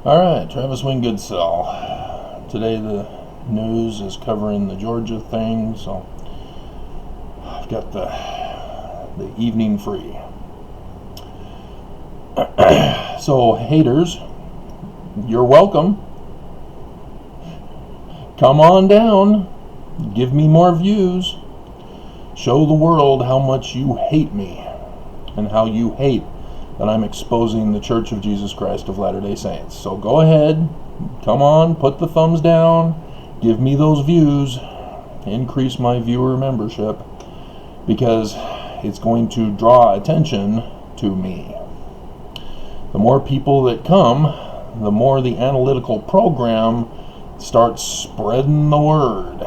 Alright, Travis Wingoodsell. Today the news is covering the Georgia thing, so I've got the evening free. So, haters, you're welcome. Come on down. Give me more views. Show the world how much you hate me and how you hate that I'm exposing the Church of Jesus Christ of Latter-day Saints. So go ahead, come on, put the thumbs down, give me those views, increase my viewer membership, because it's going to draw attention to me. The more people that come, the more the analytical program starts spreading the word.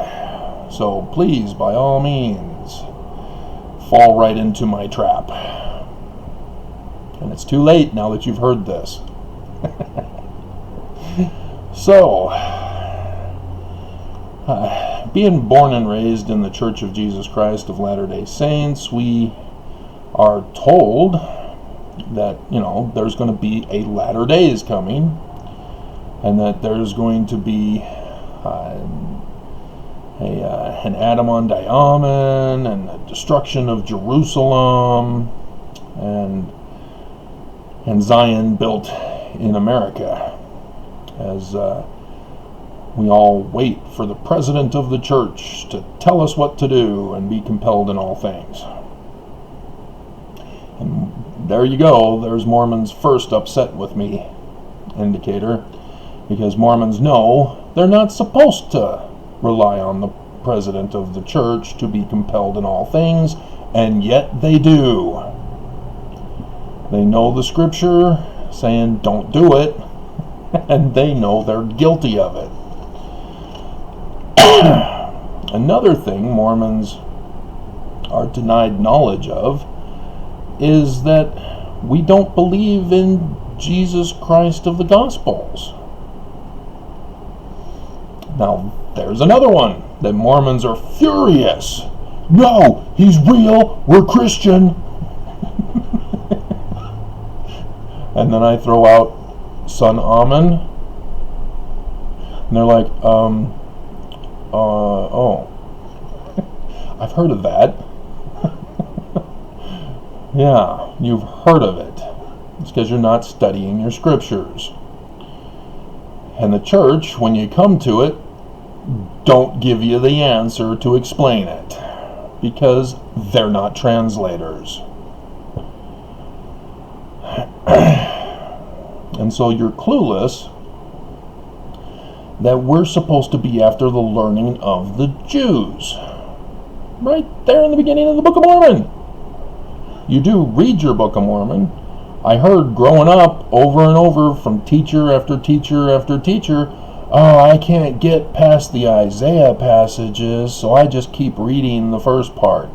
So please, by all means, fall right into my trap. And it's too late now that you've heard this. So, being born and raised in the Church of Jesus Christ of Latter-day Saints, we are told that, there's going to be a latter days coming, and that there's going to be an Adam on Diamond, and the destruction of Jerusalem, and Zion built in America, as we all wait for the president of the church to tell us what to do and be compelled in all things. And there you go, there's Mormons' first upset with me indicator, because Mormons know they're not supposed to rely on the president of the church to be compelled in all things, and yet they do. They know the scripture saying don't do it, and they know they're guilty of it. Another thing Mormons are denied knowledge of is that we don't believe in Jesus Christ of the Gospels. Now, there's another one that Mormons are furious. No, he's real, we're Christian. And then I throw out Son Amen, and they're like, oh, I've heard of that. Yeah, you've heard of it. It's because you're not studying your scriptures. And the church, when you come to it, don't give you the answer to explain it, because they're not translators. And so you're clueless that we're supposed to be after the learning of the Jews. Right there in the beginning of the Book of Mormon. You do read your Book of Mormon. I heard growing up over and over from teacher after teacher after teacher, oh, I can't get past the Isaiah passages, so I just keep reading the first part.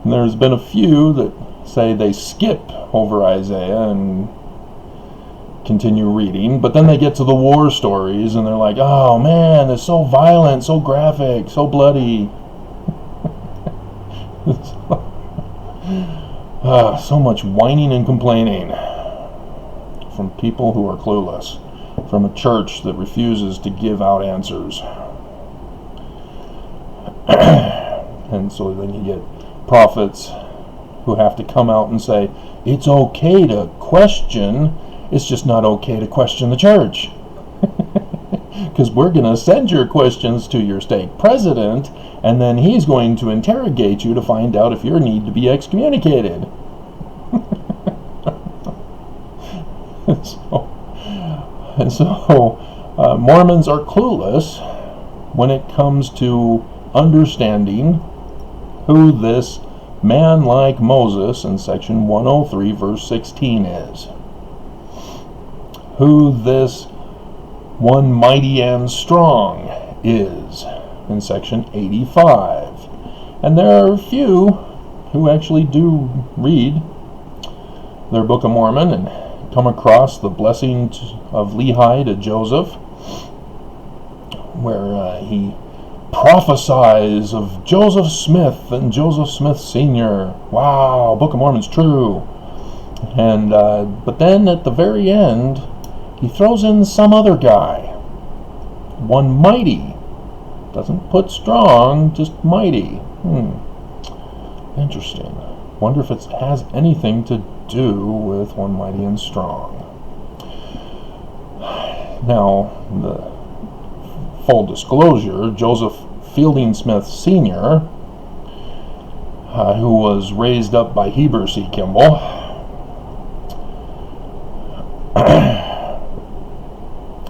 And there's been a few that say they skip over Isaiah and continue reading, but then they get to the war stories and they're like, oh man, it's so violent, so graphic, so bloody. So much whining and complaining from people who are clueless, from a church that refuses to give out answers. And so then you get prophets who have to come out and say, it's okay to question, it's just not okay to question the church. Because we're going to send your questions to your stake president, and then he's going to interrogate you to find out if you need to be excommunicated. So Mormons are clueless when it comes to understanding who this man like Moses in section 103 verse 16 is. Who this one mighty and strong is in section 85. And there are a few who actually do read their Book of Mormon and come across the blessing of Lehi to Joseph, where he prophesies of Joseph Smith and Joseph Smith Sr. Wow, Book of Mormon's true. And but then at the very end, he throws in some other guy, one mighty. Doesn't put strong, just mighty. Interesting. Wonder if it has anything to do with one mighty and strong. Now, the full disclosure, Joseph Fielding Smith Sr., who was raised up by Heber C. Kimball,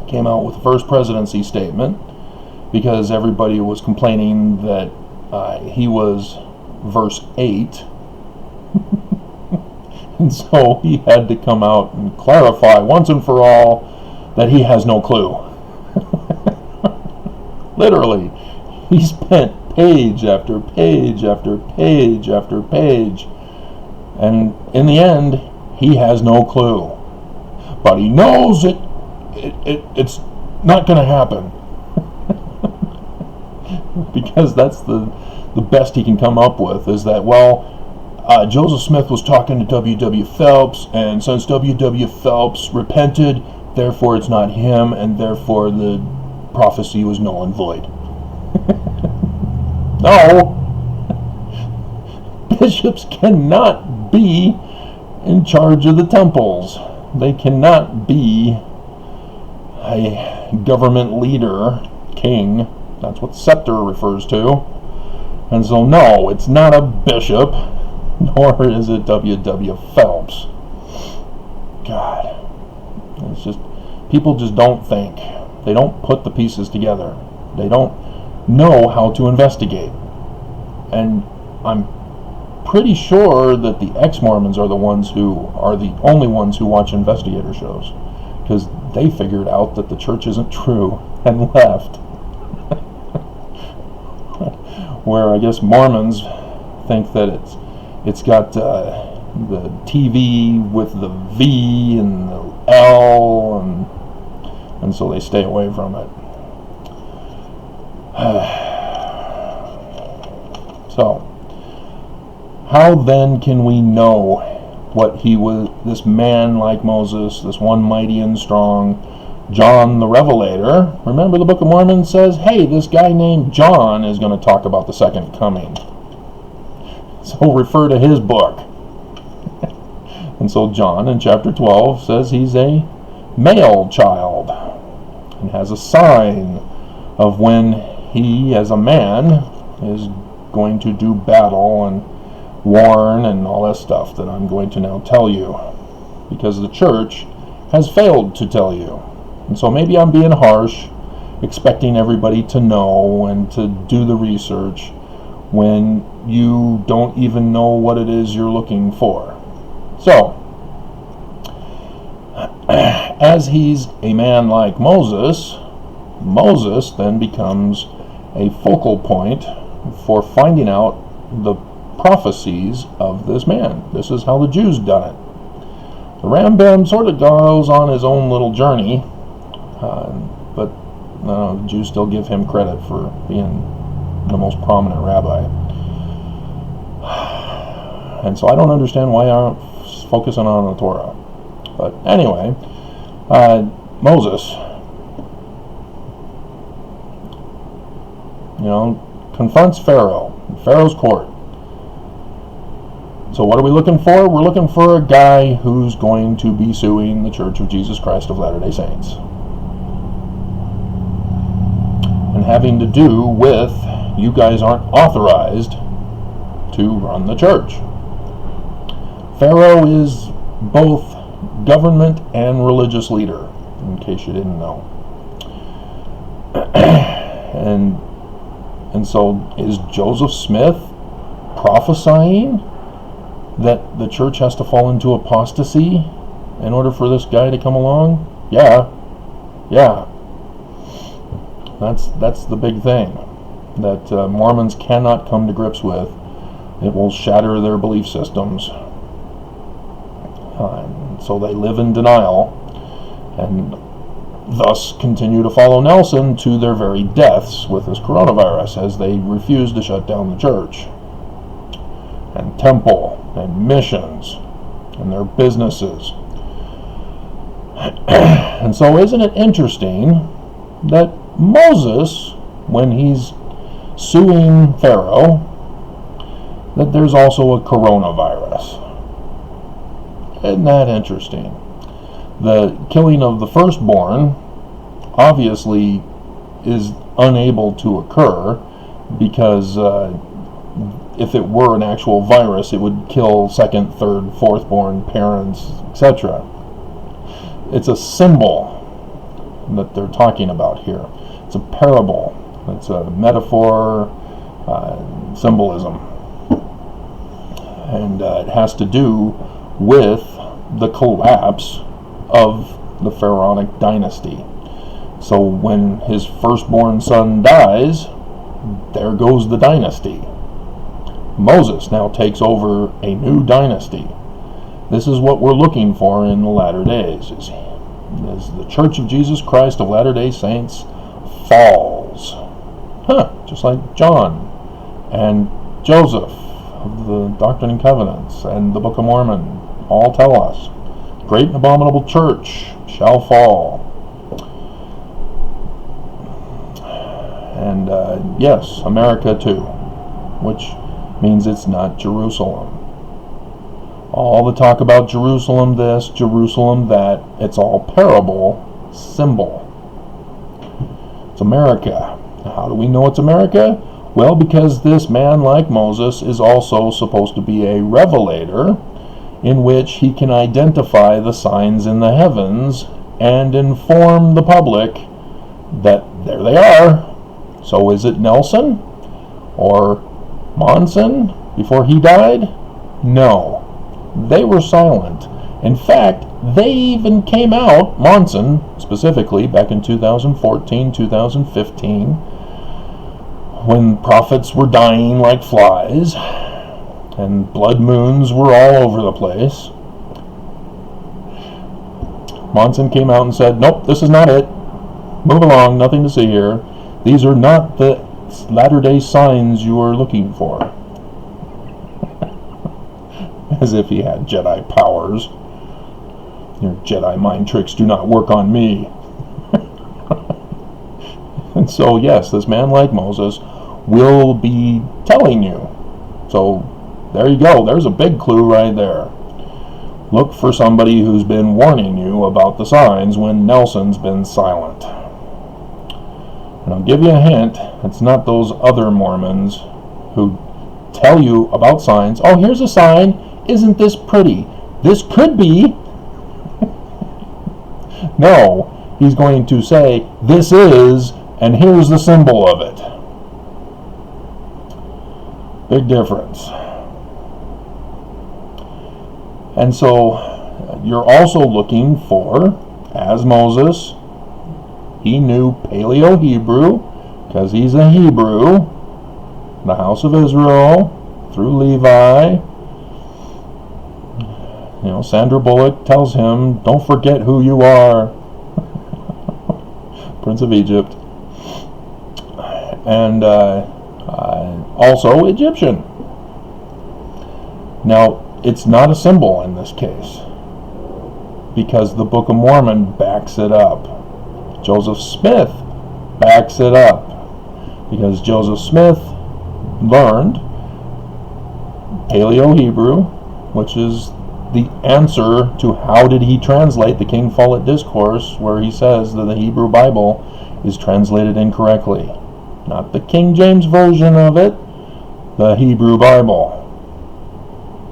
came out with the first presidency statement because everybody was complaining that he was verse 8. And so he had to come out and clarify once and for all that he has no clue. Literally, he spent page after page after page after page, and in the end, he has no clue. But he knows it's not going to happen. Because that's the best he can come up with, is that, well, Joseph Smith was talking to W.W. Phelps, and since W.W. Phelps repented, therefore it's not him, and therefore the prophecy was null and void. No! Bishops cannot be in charge of the temples. They cannot be a government leader, king. That's what scepter refers to. And so, no, it's not a bishop, nor is it W.W. Phelps. God. It's just, people just don't think. They don't put the pieces together. They don't know how to investigate. And I'm pretty sure that the ex-Mormons are the ones who are the only ones who watch investigator shows, because they figured out that the church isn't true and left. Where I guess Mormons think that it's got the TV with the V and the L, and so they stay away from it. So, how then can we know what he was, this man like Moses, this one mighty and strong, John the Revelator? Remember, the Book of Mormon says, hey, this guy named John is going to talk about the second coming. So refer to his book. And so John in chapter 12 says he's a male child and has a sign of when he, as a man, is going to do battle and warn and all that stuff that I'm going to now tell you, because the church has failed to tell you. And so maybe I'm being harsh, expecting everybody to know and to do the research when you don't even know what it is you're looking for. So, as he's a man like Moses, Moses then becomes a focal point for finding out the prophecies of this man. This is how the Jews done it. The Rambam sort of goes on his own little journey, but the Jews still give him credit for being the most prominent rabbi. And so I don't understand why I'm focusing on the Torah. But anyway, Moses, confronts Pharaoh, Pharaoh's court. So what are we looking for? We're looking for a guy who's going to be suing the Church of Jesus Christ of Latter-day Saints. And having to do with, you guys aren't authorized to run the church. Pharaoh is both government and religious leader, in case you didn't know. And so is Joseph Smith prophesying that the church has to fall into apostasy in order for this guy to come along? Yeah. That's the big thing that Mormons cannot come to grips with. It will shatter their belief systems. So they live in denial and thus continue to follow Nelson to their very deaths with this coronavirus, as they refuse to shut down the church and temple and missions and their businesses. And so isn't it interesting that Moses, when he's suing Pharaoh, that there's also a coronavirus? Isn't that interesting? The killing of the firstborn obviously is unable to occur because if it were an actual virus, it would kill second, third, fourth-born parents, etc. It's a symbol that they're talking about here. It's a parable. It's a metaphor, symbolism. And it has to do with the collapse of the pharaonic dynasty. So when his firstborn son dies, there goes the dynasty. Moses now takes over a new dynasty. This is what we're looking for in the latter days, is the Church of Jesus Christ of Latter-day Saints falls. Just like John and Joseph of the Doctrine and Covenants and the Book of Mormon all tell us, great and abominable church shall fall. And yes, America too, which means it's not Jerusalem. All the talk about Jerusalem this, Jerusalem that, it's all parable, symbol. It's America. How do we know it's America? Well, because this man like Moses is also supposed to be a revelator, in which he can identify the signs in the heavens and inform the public that there they are. So is it Nelson or Monson before he died? No. They were silent. In fact, they even came out, Monson specifically, back in 2014, 2015, when prophets were dying like flies and blood moons were all over the place. Monson came out and said, nope, this is not it. Move along, nothing to see here. These are not the latter-day signs you are looking for. As if he had Jedi powers. Your Jedi mind tricks do not work on me. And so, yes, this man like Moses will be telling you. So, there you go. There's a big clue right there. Look for somebody who's been warning you about the signs when Nelson's been silent. And I'll give you a hint. It's not those other Mormons who tell you about signs. Oh, here's a sign. Isn't this pretty? This could be. No, he's going to say, this is, and here's the symbol of it. Big difference. And so, you're also looking for, as Moses, he knew Paleo-Hebrew, because he's a Hebrew, the house of Israel, through Levi. You know, Sandra Bullock tells him, don't forget who you are. Prince of Egypt. And also Egyptian. Now, it's not a symbol in this case, because the Book of Mormon backs it up. Joseph Smith backs it up, because Joseph Smith learned Paleo-Hebrew, which is the answer to how did he translate the King Follett Discourse, where he says that the Hebrew Bible is translated incorrectly. Not the King James Version of it, the Hebrew Bible.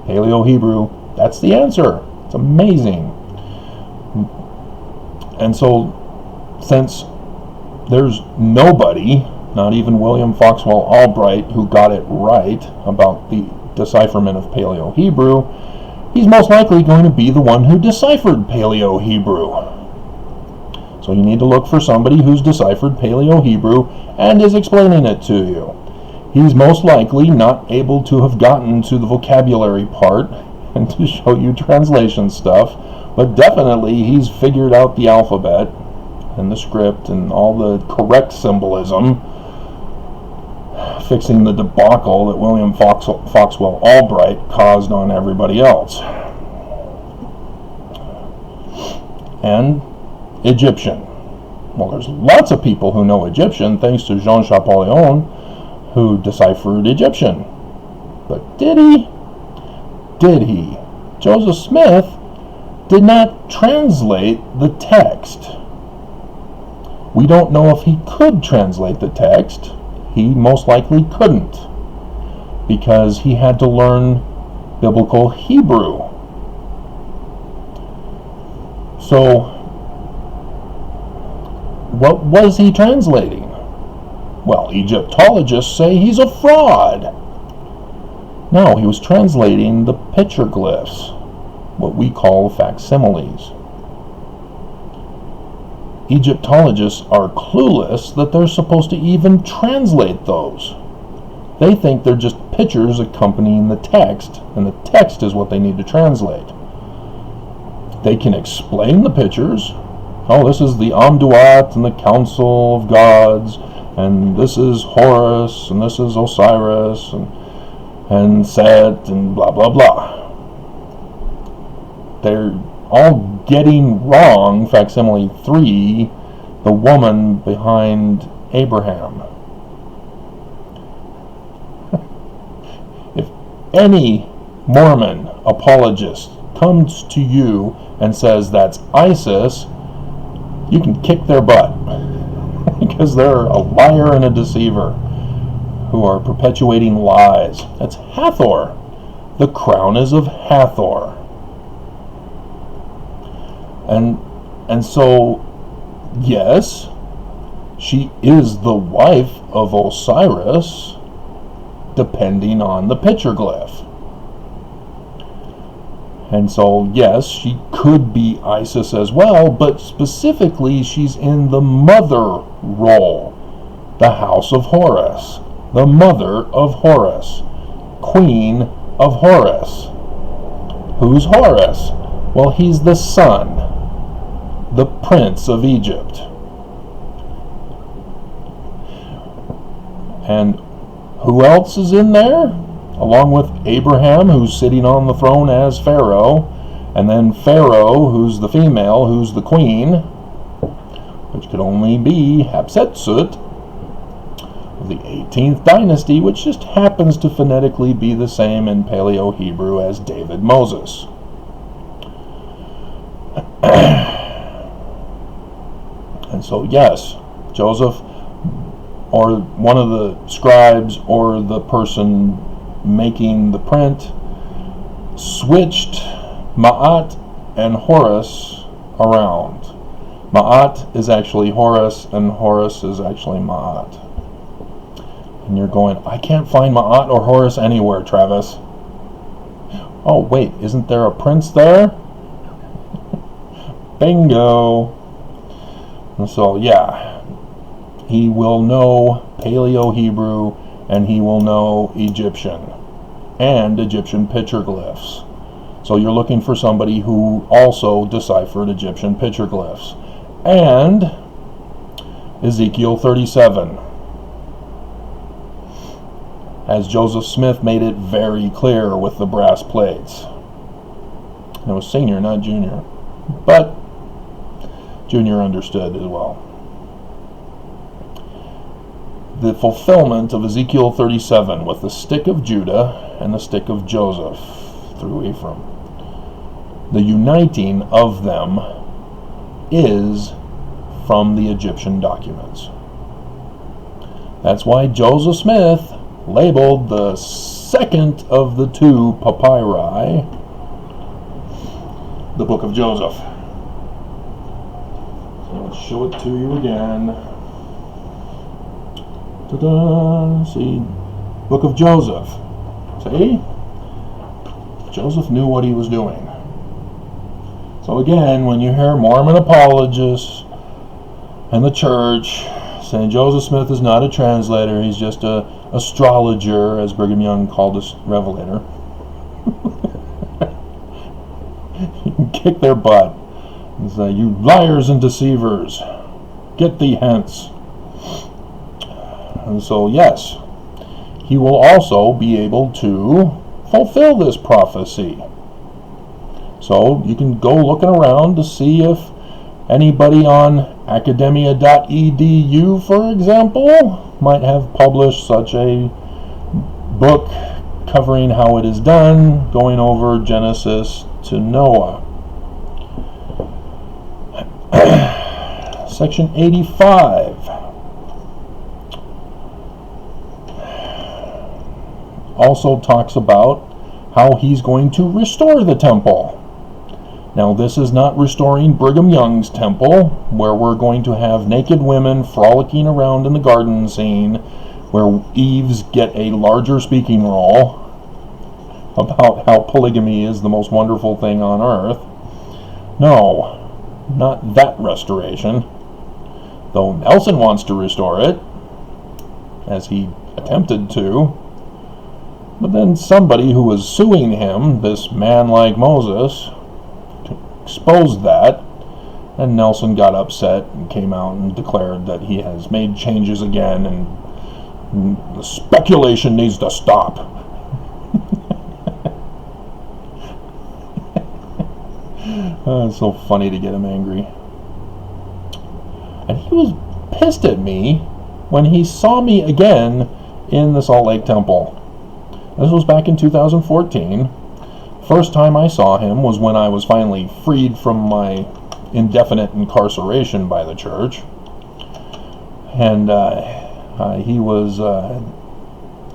Paleo-Hebrew, that's the answer. It's amazing. And so, since there's nobody, not even William Foxwell Albright, who got it right about the decipherment of Paleo-Hebrew, he's most likely going to be the one who deciphered Paleo-Hebrew. So you need to look for somebody who's deciphered Paleo-Hebrew and is explaining it to you. He's most likely not able to have gotten to the vocabulary part and to show you translation stuff, but definitely he's figured out the alphabet and the script and all the correct symbolism, fixing the debacle that William Foxwell Albright caused on everybody else. and Egyptian. Well, there's lots of people who know Egyptian thanks to Jean Champollion, who deciphered Egyptian. But did he? Did he? Joseph Smith did not translate the text. We don't know if he could translate the text. He most likely couldn't, because he had to learn biblical Hebrew. So, what was he translating? Well, Egyptologists say he's a fraud. No, he was translating the petroglyphs, what we call facsimiles. Egyptologists are clueless that they're supposed to even translate those. They think they're just pictures accompanying the text, and the text is what they need to translate. They can explain the pictures. Oh, this is the Amduat and the Council of Gods, and this is Horus, and this is Osiris, and Set, and blah, blah, blah. They're all getting wrong facsimile 3, the woman behind Abraham. If any Mormon apologist comes to you and says that's ISIS, you can kick their butt because they're a liar and a deceiver who are perpetuating lies. That's Hathor. The crown is of Hathor. And so, yes, she is the wife of Osiris, depending on the petroglyph. And so, yes, she could be Isis as well, but specifically she's in the mother role, the house of Horus, the mother of Horus, queen of Horus. Who's Horus? Well, he's the son, the prince of Egypt. And who else is in there? Along with Abraham, who's sitting on the throne as Pharaoh, and then Pharaoh, who's the female, who's the queen, which could only be Hatshepsut of the 18th dynasty, which just happens to phonetically be the same in Paleo-Hebrew as David Moses. And so, yes, Joseph, or one of the scribes, or the person making the print, switched Ma'at and Horus around. Ma'at is actually Horus, and Horus is actually Ma'at. And you're going, I can't find Ma'at or Horus anywhere, Travis. Oh, wait, isn't there a prince there? Bingo. And so, yeah, he will know Paleo-Hebrew, and he will know Egyptian and Egyptian petroglyphs. So you're looking for somebody who also deciphered Egyptian petroglyphs. And Ezekiel 37. As Joseph Smith made it very clear with the brass plates. And it was senior, not junior. But junior understood as well. The fulfillment of Ezekiel 37 with the stick of Judah and the stick of Joseph through Ephraim. The uniting of them is from the Egyptian documents. That's why Joseph Smith labeled the second of the two papyri the Book of Joseph. So let's show it to you again. Ta-da! See, Book of Joseph. See? Joseph knew what he was doing. So again, when you hear Mormon apologists and the church saying Joseph Smith is not a translator, he's just a astrologer, as Brigham Young called us, revelator, you can kick their butt and say, you liars and deceivers, get thee hence. And so, yes, he will also be able to fulfill this prophecy. So you can go looking around to see if Anybody on academia.edu, for example, might have published such a book covering how it is done, going over Genesis to Noah. Section 85 also talks about how he's going to restore the temple. Now, this is not restoring Brigham Young's temple, where we're going to have naked women frolicking around in the garden scene, where Eves get a larger speaking role about how polygamy is the most wonderful thing on earth. No, not that restoration. Though Nelson wants to restore it, as he attempted to. But then somebody who was suing him, this man like Moses, exposed that, and Nelson got upset and came out and declared that he has made changes again and the speculation needs to stop. It's so funny to get him angry. And he was pissed at me when he saw me again in the Salt Lake Temple. This was back in 2014. First time I saw him was when I was finally freed from my indefinite incarceration by the church. And he was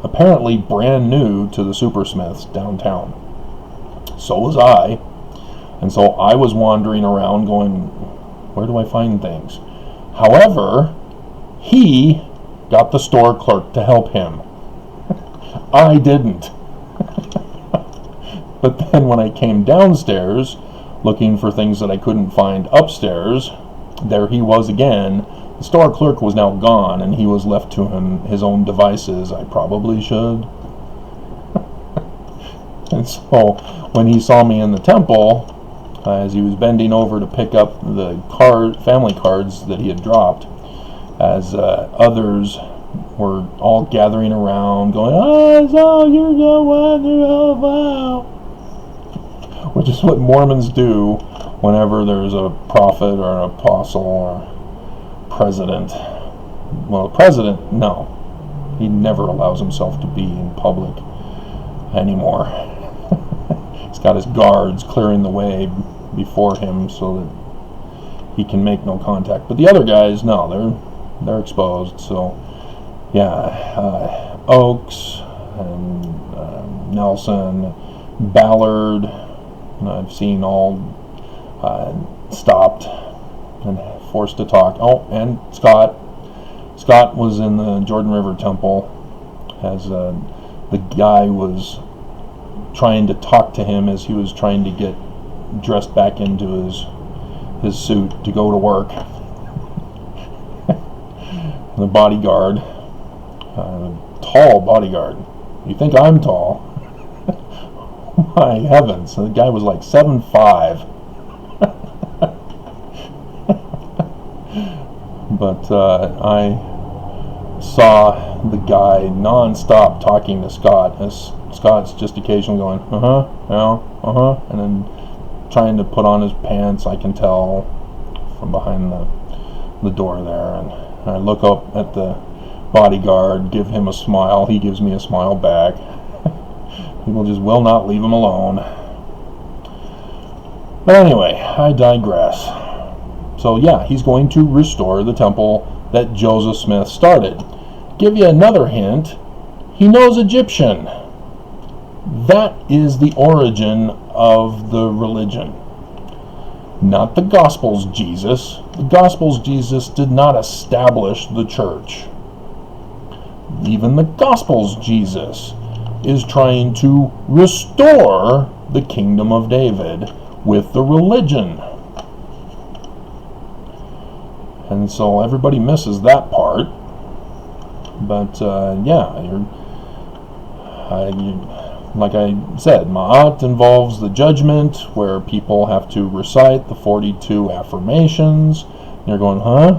apparently brand new to the Supersmiths downtown. So was I. And so I was wandering around going, where do I find things? However, he got the store clerk to help him. I didn't. But then when I came downstairs looking for things that I couldn't find upstairs, there he was again. The store clerk was now gone, and he was left to his own devices. I probably should. And so when he saw me in the temple, as he was bending over to pick up the family cards that he had dropped, as others were all gathering around going, "Oh, so you're the wonderful," which is what Mormons do whenever there's a prophet or an apostle or president. Well, president, no. He never allows himself to be in public anymore. He's got his guards clearing the way before him so that he can make no contact. But the other guys, no, they're exposed. So yeah, Oakes and Nelson, Ballard, I've seen all stopped and forced to talk. Oh, and Scott. Scott was in the Jordan River Temple as the guy was trying to talk to him as he was trying to get dressed back into his suit to go to work. The bodyguard, tall bodyguard. You think I'm tall? My heavens, the guy was like 7'5". But I saw the guy non-stop talking to Scott, as Scott's just occasionally going, yeah, and then trying to put on his pants, I can tell, from behind the door there. And I look up at the bodyguard, give him a smile, he gives me a smile back. People just will not leave him alone. But anyway, I digress. So yeah, he's going to restore the temple that Joseph Smith started. Give you another hint, he knows Egyptian. That is the origin of the religion. Not the Gospels Jesus. The Gospels Jesus did not establish the church. Even the Gospels Jesus is trying to restore the kingdom of David with the religion. And so everybody misses that part. But like I said, Ma'at involves the judgment, where people have to recite the 42 affirmations. And you're going, huh?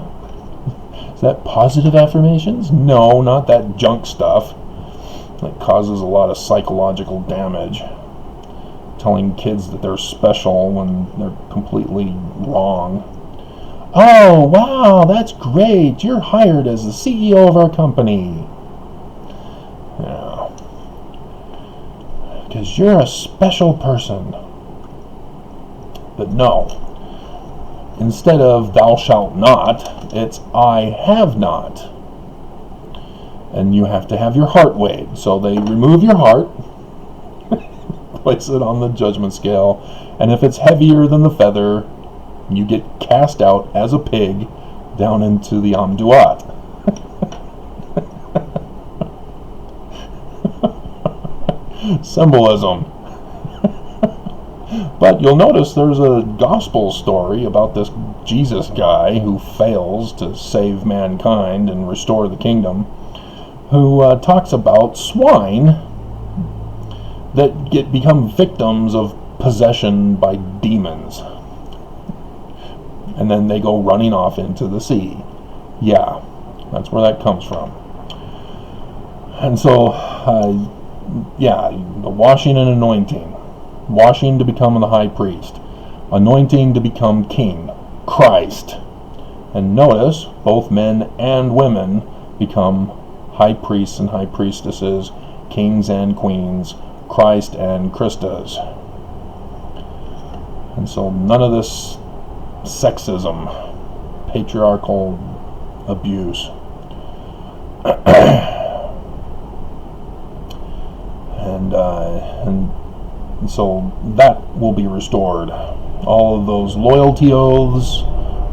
Is that positive affirmations? No, not that junk stuff that causes a lot of psychological damage. Telling kids that they're special when they're completely wrong. Oh, wow, that's great. You're hired as the CEO of our company. Yeah. Because you're a special person. But no. Instead of thou shalt not, it's I have not. And you have to have your heart weighed. So they remove your heart, place it on the judgment scale, and if it's heavier than the feather, you get cast out as a pig down into the Amduat. Symbolism. But you'll notice there's a gospel story about this Jesus guy who fails to save mankind and restore the kingdom, who talks about swine that become victims of possession by demons. And then they go running off into the sea. Yeah, that's where that comes from. And so, the washing and anointing. Washing to become the high priest. Anointing to become king. Christ. And notice, both men and women become high priests and high priestesses, kings and queens, Christ and Christas. And so none of this sexism, patriarchal abuse. and so that will be restored. All of those loyalty oaths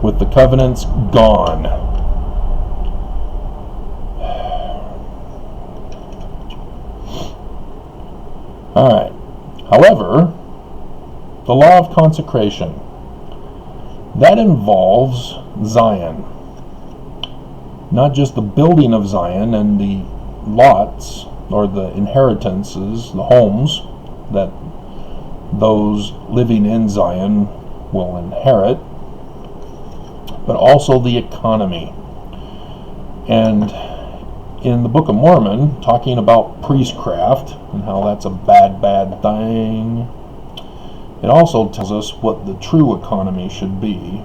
with the covenants gone. Alright. However, the law of consecration, that involves Zion. Not just the building of Zion and the lots, or the inheritances, the homes, that those living in Zion will inherit, but also the economy. And in the Book of Mormon, talking about priestcraft and how that's a bad thing, it also tells us what the true economy should be.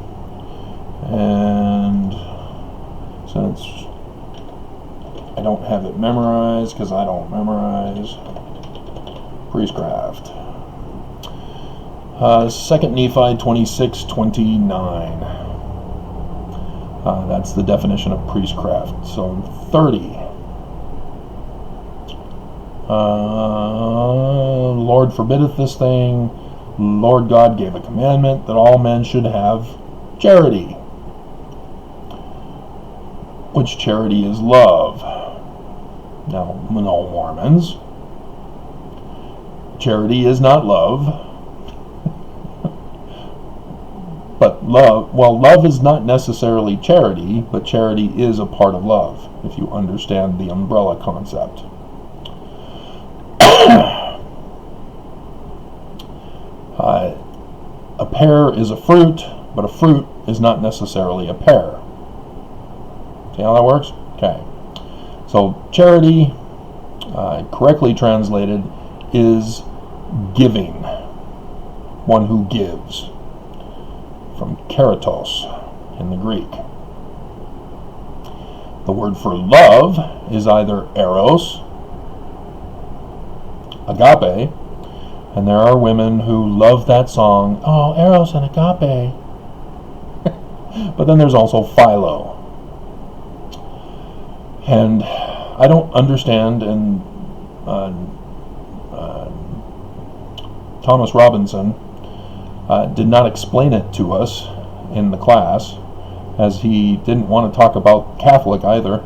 And since I don't have it memorized, because I don't memorize priestcraft. 2 Nephi 26:29. That's the definition of priestcraft. So 30. Lord forbiddeth this thing. Lord God gave a commandment that all men should have charity, which charity is love. Now, no, Mormons, charity is not love. But love is not necessarily charity, but charity is a part of love, if you understand the umbrella concept. A pear is a fruit, but a fruit is not necessarily a pear. See how that works? Okay. So charity, correctly translated, is giving. One who gives. From keratos in the Greek. The word for love is either eros, agape, and there are women who love that song, oh, eros and agape. But then there's also philo. And I don't understand, and Thomas Robinson did not explain it to us in the class, as he didn't want to talk about Catholic either.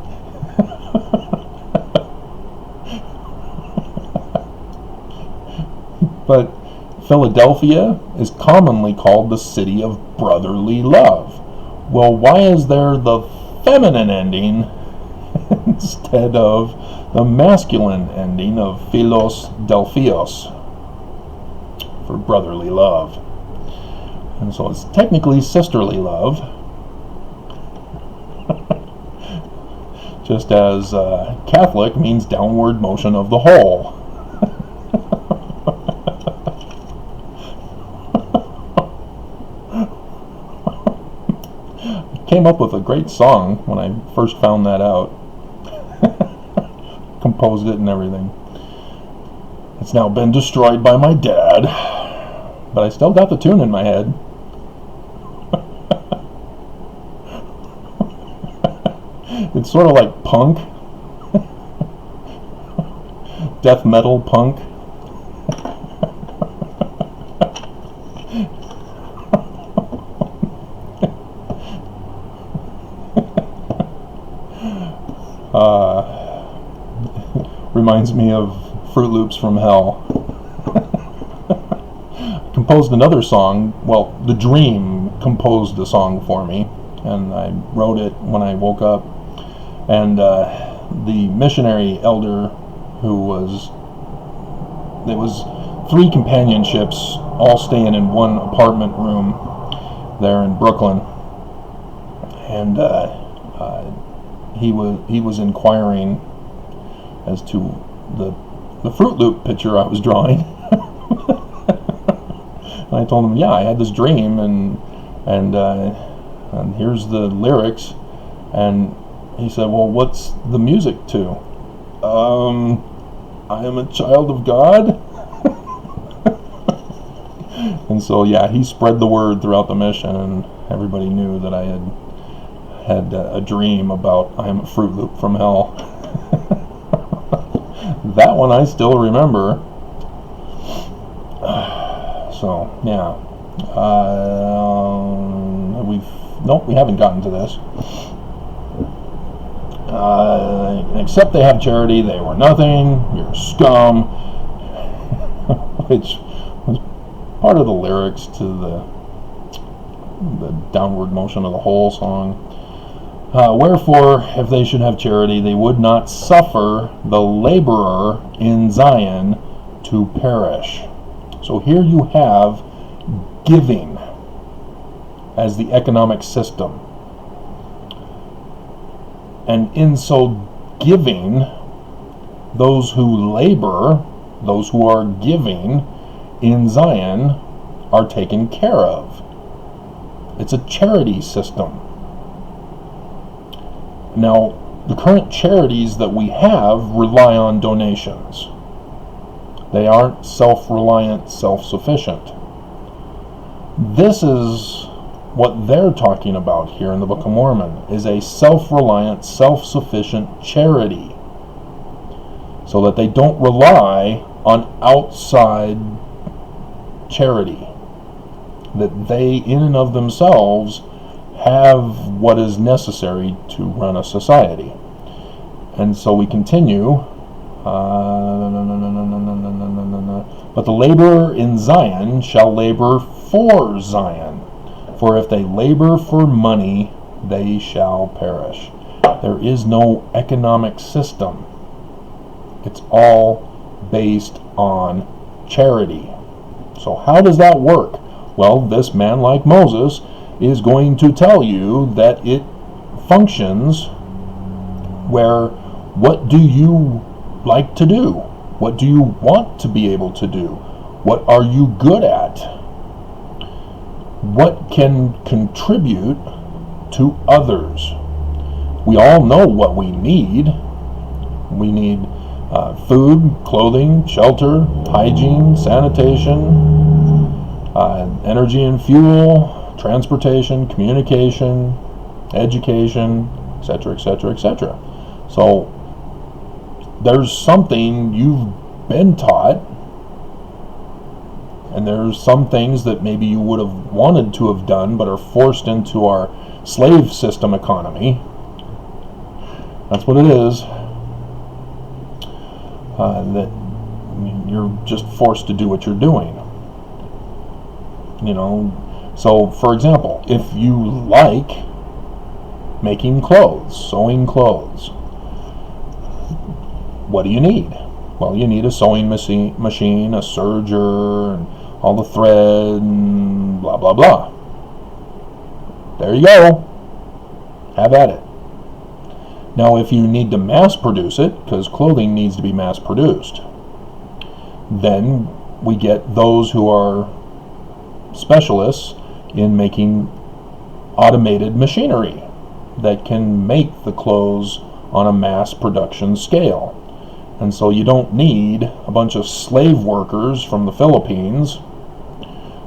But Philadelphia is commonly called the city of brotherly love. Well, why is there the feminine ending instead of the masculine ending of philos delphios for brotherly love? And so it's technically sisterly love, just as Catholic means downward motion of the whole. Came up with a great song when I first found that out. Composed it and everything. It's now been destroyed by my dad, but I still got the tune in my head. It's sort of like punk. Death metal punk. Reminds me of Fruit Loops from Hell. Composed another song. Well, The Dream composed the song for me, and I wrote it when I woke up. And the missionary elder there was 3 companionships all staying in one apartment room there in Brooklyn, and he was inquiring as to the Fruit Loop picture I was drawing. And I told him, yeah, I had this dream, and here's the lyrics. And he said, well, what's the music to? I am a child of God. And so, yeah, he spread the word throughout the mission, and everybody knew that I had a dream about I am a Fruit Loop from hell. That one I still remember. So, yeah. We haven't gotten to this. Except they have charity, they were nothing, you're scum, which was part of the lyrics to the downward motion of the whole song. Wherefore, if they should have charity, they would not suffer the laborer in Zion to perish. So here you have giving as the economic system. And in so giving, those who labor, those who are giving in Zion, are taken care of. It's a charity system. Now, the current charities that we have rely on donations. They aren't self-reliant, self-sufficient. This is what they're talking about here in the Book of Mormon, is a self-reliant, self-sufficient charity, so that they don't rely on outside charity, that they in and of themselves have what is necessary to run a society. And so we continue. But the laborer in Zion shall labor for Zion. For if they labor for money, they shall perish. There is no economic system. It's all based on charity. So how does that work? Well, this man like Moses is going to tell you that it functions where, what do you like to do? What do you want to be able to do? What are you good at? What can contribute to others? We all know what we need. We need food, clothing, shelter, hygiene, sanitation, energy and fuel, transportation, communication, education, etc., etc., etc. So there's something you've been taught, and there's some things that maybe you would have wanted to have done but are forced into our slave system economy. That's what it is. That you're just forced to do what you're doing. You know, so for example, if you like making clothes, sewing clothes, what do you need? Well, you need a sewing machine, a serger, and all the thread, and blah, blah, blah. There you go. Have at it. Now, if you need to mass produce it, because clothing needs to be mass produced, then we get those who are specialists in making automated machinery that can make the clothes on a mass production scale. And so you don't need a bunch of slave workers from the Philippines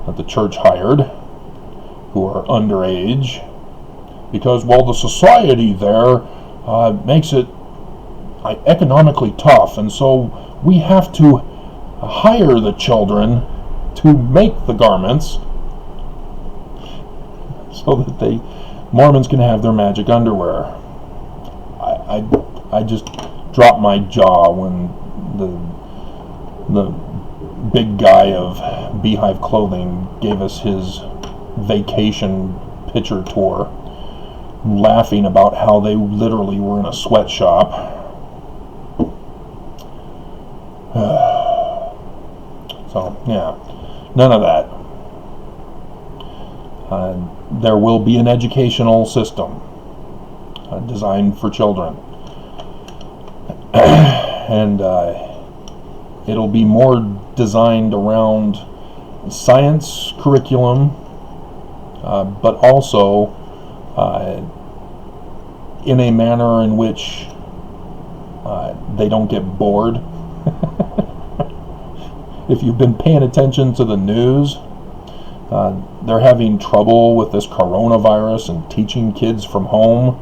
that the church hired who are underage, because, well, the society there makes it economically tough, and so we have to hire the children to make the garments so that Mormons can have their magic underwear. I just dropped my jaw when the big guy of Beehive Clothing gave us his vacation picture tour, laughing about how they literally were in a sweatshop. So, yeah, none of that. There will be an educational system designed for children. And it'll be more designed around science curriculum, but also in a manner in which they don't get bored. If you've been paying attention to the news, they're having trouble with this coronavirus and teaching kids from home.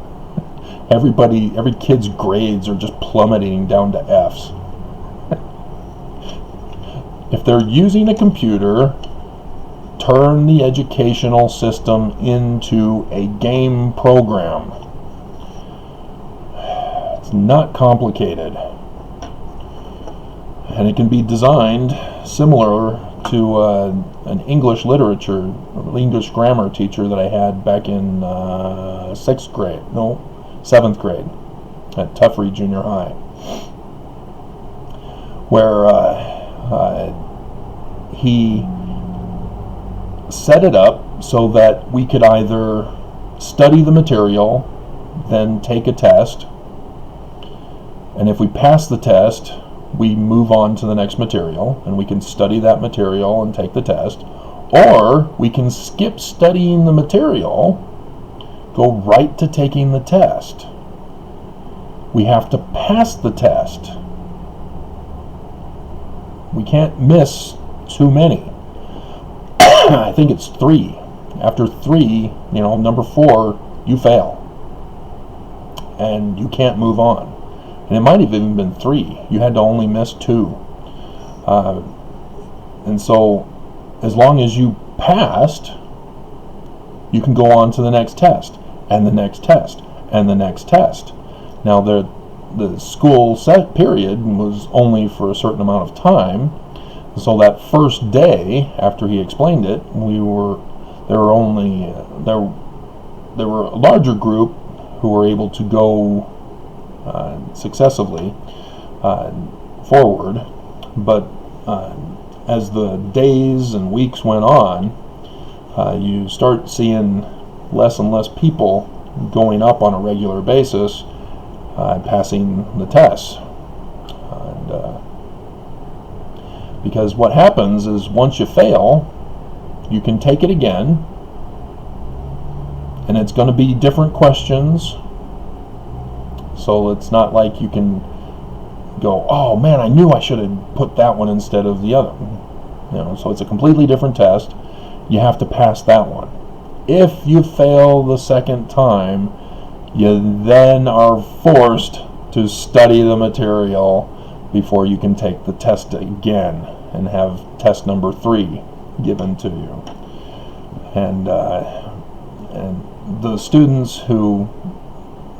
Every kid's grades are just plummeting down to F's. If they're using a computer, turn the educational system into a game program. It's not complicated. And it can be designed similar to an English grammar teacher that I had back in 7th grade at Tuffrey Junior High, where he set it up so that we could either study the material, then take a test, and if we pass the test, we move on to the next material, and we can study that material and take the test, or we can skip studying the material, go right to taking the test. We have to pass the test. We can't miss too many. I think it's 3. After 3, number 4, you fail. And you can't move on. And it might have even been 3. You had to only miss 2. And so, as long as you passed, you can go on to the next test, and the next test, and the next test. Now, the school set period was only for a certain amount of time. So that first day after he explained it, there were a larger group who were able to go successively forward, but as the days and weeks went on, you start seeing less and less people going up on a regular basis, passing the tests. Because what happens is once you fail, you can take it again, and it's going to be different questions. So it's not like you can go, oh man, I knew I should have put that one instead of the other. So it's a completely different test. You have to pass that one. If you fail the second time, you then are forced to study the material before you can take the test again and have test number 3 given to you. And the students who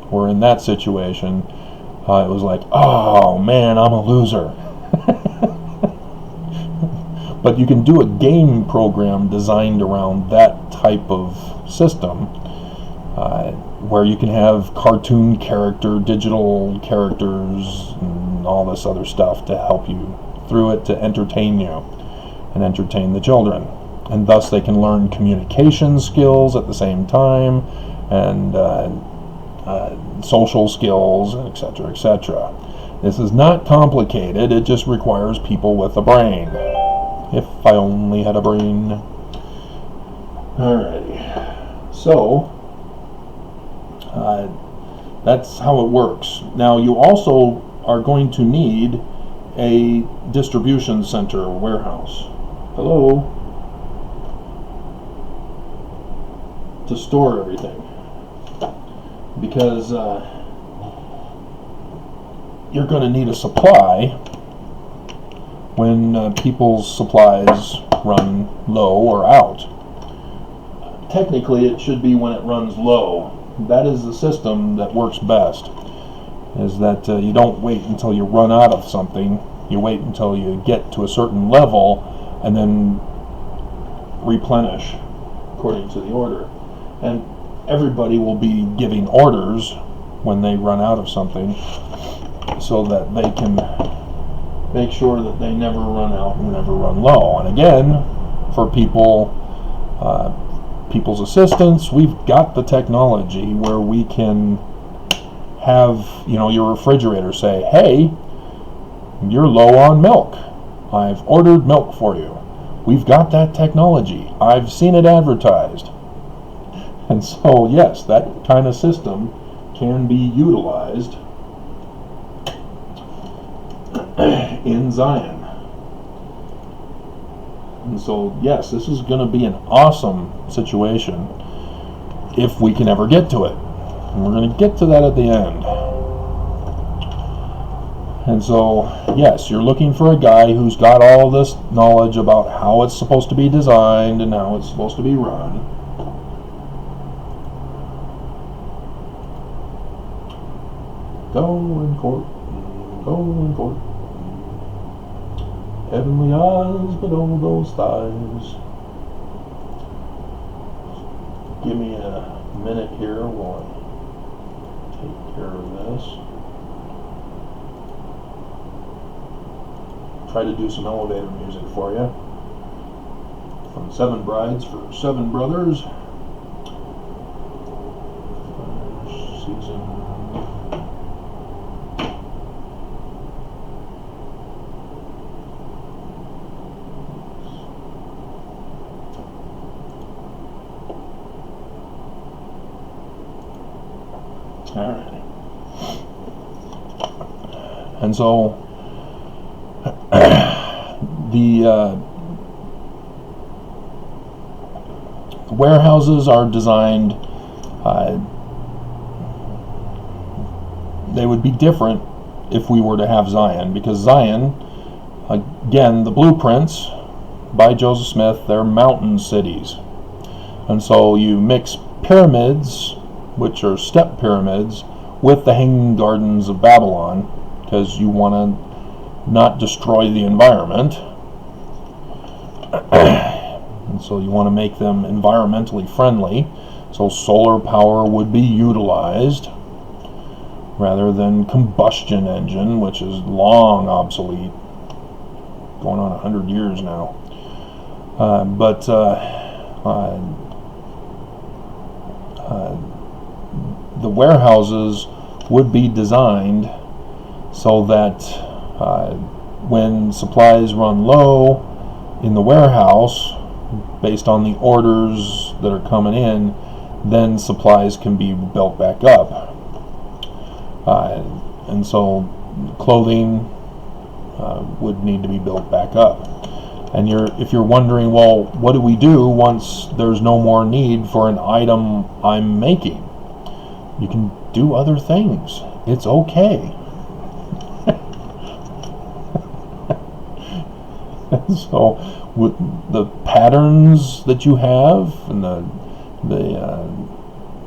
were in that situation, it was like, oh man, I'm a loser. But you can do a game program designed around that type of system, where you can have cartoon digital characters, and all this other stuff to help you through it, to entertain you and entertain the children. And thus they can learn communication skills at the same time, and social skills, etc., etc. This is not complicated. It just requires people with a brain. If I only had a brain. Alrighty. So, That's how it works. Now, you also are going to need a distribution center warehouse. Hello? To store everything. Because you're going to need a supply when people's supplies run low or out. Technically, it should be when it runs low. That is the system that works best, is that you don't wait until you run out of something. You wait until you get to a certain level and then replenish according to the order. And everybody will be giving orders when they run out of something so that they can make sure that they never run out and never run low. And again, for people's assistance, we've got the technology where we can have, your refrigerator say, hey, you're low on milk. I've ordered milk for you. We've got that technology. I've seen it advertised. And so, yes, that kind of system can be utilized in Zion. And so, yes, this is going to be an awesome situation if we can ever get to it. And we're going to get to that at the end. And so, yes, you're looking for a guy who's got all this knowledge about how it's supposed to be designed and how it's supposed to be run. Go in court, go in court. Heavenly eyes, but all those thighs. Give me a minute here while I take care of this. Try to do some elevator music for you. From 7 Brides for 7 Brothers. Season. Alright. And so the warehouses are designed, they would be different if we were to have Zion, because Zion, again, the blueprints by Joseph Smith, they're mountain cities. And so you mix pyramids, which are step pyramids, with the Hanging Gardens of Babylon, because you want to not destroy the environment. And so you want to make them environmentally friendly. So solar power would be utilized rather than combustion engine, which is long obsolete, going on 100 years now. The warehouses would be designed so that when supplies run low in the warehouse, based on the orders that are coming in, then supplies can be built back up. And so clothing would need to be built back up. And if you're wondering, well, what do we do once there's no more need for an item I'm making? You can do other things. It's okay. So with the patterns that you have and the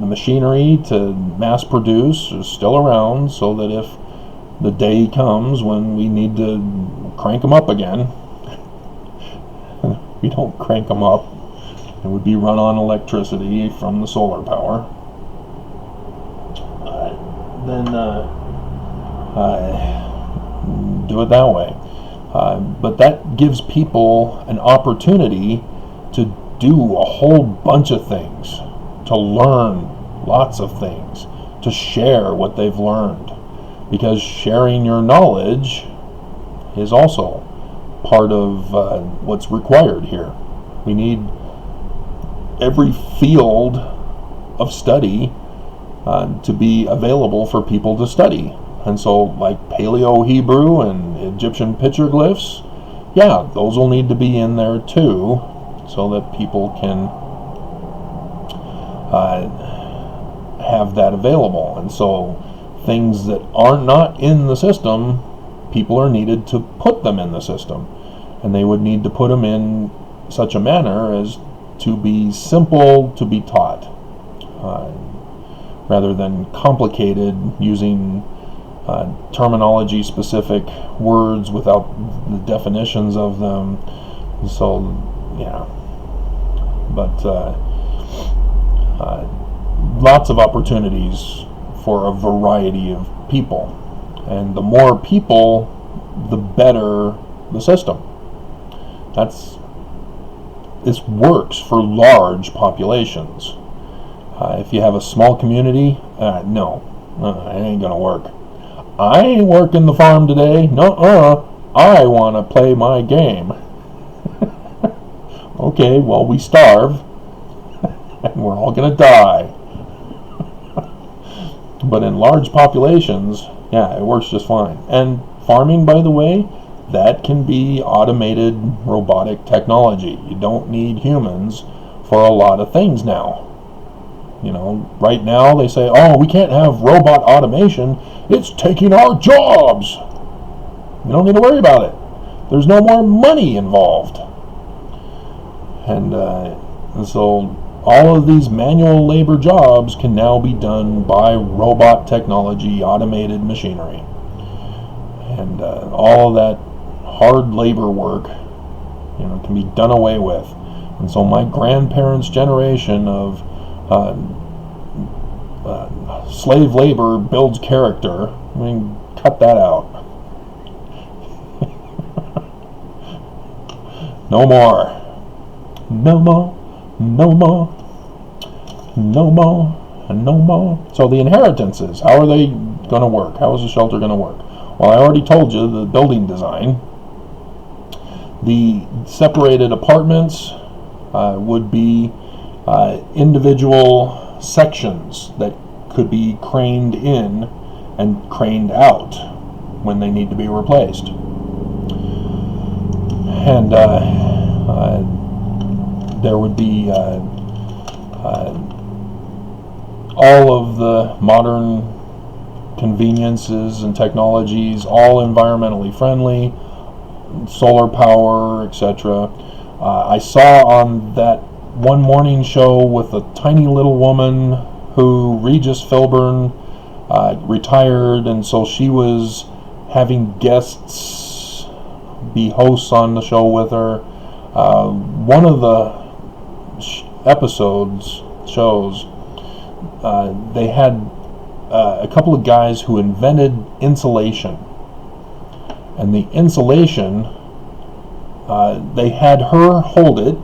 machinery to mass produce is still around, so that if the day comes when we need to crank them up again, we don't crank them up. It would be run on electricity from the solar power. Then do it that way. But that gives people an opportunity to do a whole bunch of things, to learn lots of things, to share what they've learned. Because sharing your knowledge is also part of what's required here. We need every field of study to be available for people to study. And so, like Paleo-Hebrew and Egyptian petroglyphs, yeah, those will need to be in there too, so that people can have that available. And so things that are not in the system, people are needed to put them in the system. And they would need to put them in such a manner as to be simple to be taught, rather than complicated, using terminology specific words without the definitions of them. So yeah, but lots of opportunities for a variety of people, and the more people, the better the system. This works for large populations. If you have a small community, no, it ain't gonna work. I ain't working the farm today. I want to play my game. Okay, well, we starve, and we're all gonna die. But in large populations, yeah, it works just fine. And farming, by the way, that can be automated robotic technology. You don't need humans for a lot of things now. You know, right now they say, oh, we can't have robot automation. It's taking our jobs. You don't need to worry about it. There's no more money involved. And so all of these manual labor jobs can now be done by robot technology, automated machinery. And all of that hard labor work, can be done away with. And so my grandparents' generation of slave labor builds character. I mean, cut that out. No more. No more. No more. No more. And no more. So the inheritances, how are they going to work? How is the shelter going to work? Well, I already told you the building design. The separated apartments would be individual sections that could be craned in and craned out when they need to be replaced. And there would be all of the modern conveniences and technologies, all environmentally friendly, solar power, etc. I saw on that one morning show with a tiny little woman who Regis Philbin retired, and so she was having guests be hosts on the show with her. One of the shows, they had a couple of guys who invented insulation. And the insulation, they had her hold it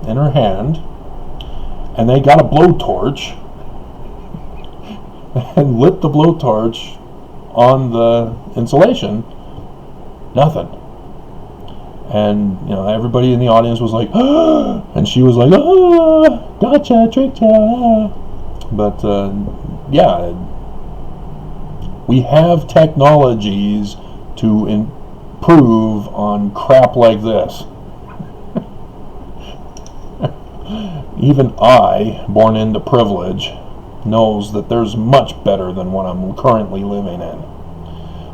in her hand, and they got a blowtorch and lit the blowtorch on the insulation. Nothing. And everybody in the audience was like, ah! And she was like, ah, gotcha, tricked ya. But yeah, we have technologies to improve on crap like this. Even I, born into privilege, knows that there's much better than what I'm currently living in.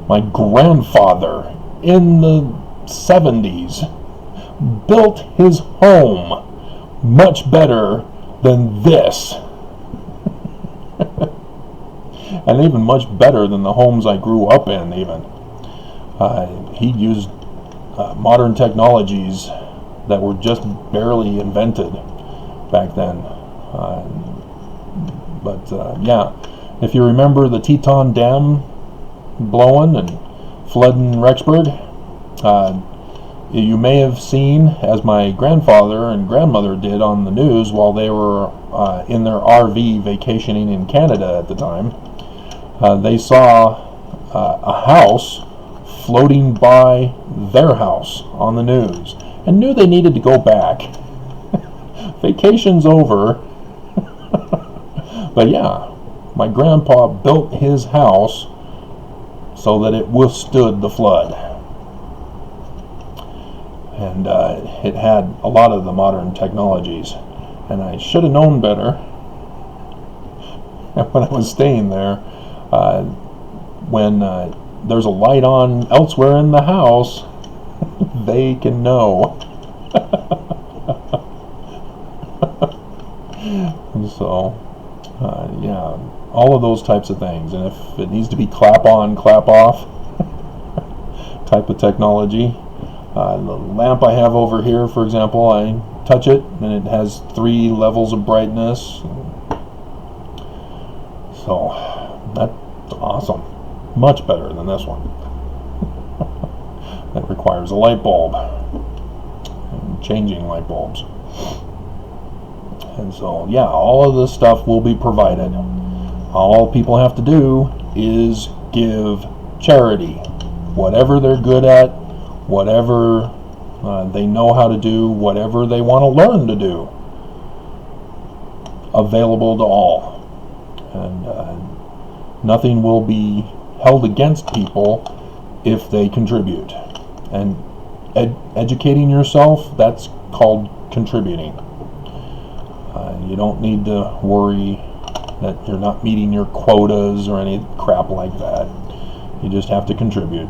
My grandfather in the 70s built his home much better than this. And even much better than the homes I grew up in, even. He used modern technologies that were just barely invented back then. Yeah, if you remember the Teton Dam blowing and flooding Rexburg, you may have seen, as my grandfather and grandmother did on the news while they were in their RV vacationing in Canada at the time, they saw a house floating by their house on the news and knew they needed to go back. Vacation's over. But yeah, My grandpa built his house so that it withstood the flood. And it had a lot of the modern technologies. And I should have known better when I was staying there. When there's a light on elsewhere in the house, they can know. And so, yeah, all of those types of things. And if it needs to be clap on, clap off type of technology, the lamp I have over here, for example, I touch it and it has 3 levels of brightness. So that's awesome. Much better than this one. That requires a light bulb and changing light bulbs. And so, yeah, all of this stuff will be provided. All people have to do is give charity. Whatever they're good at, whatever they know how to do, whatever they want to learn to do, available to all. And nothing will be held against people if they contribute. And educating yourself, that's called contributing. You don't need to worry that you're not meeting your quotas or any crap like that. You just have to contribute.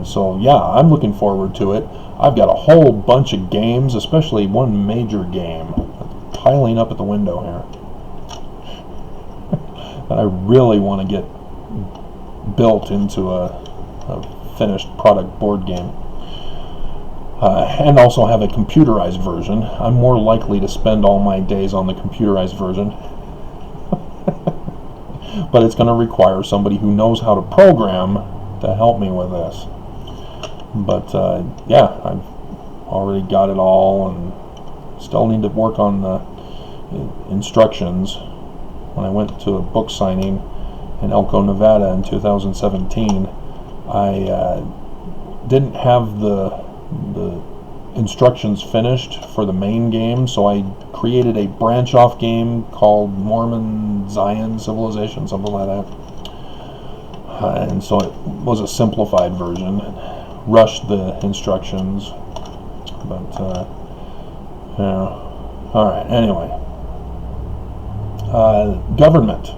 So yeah, I'm looking forward to it. I've got a whole bunch of games, especially one major game piling up at the window here that I really want to get built into a finished product board game. And also have a computerized version. I'm more likely to spend all my days on the computerized version. But it's going to require somebody who knows how to program to help me with this. But yeah, I've already got it all and still need to work on the instructions. When I went to a book signing in Elko, Nevada in 2017, I didn't have the instructions finished for the main game, so I created a branch-off game called Mormon Zion Civilization, something like that. And so it was a simplified version, rushed the instructions, but yeah. All right. Anyway, government.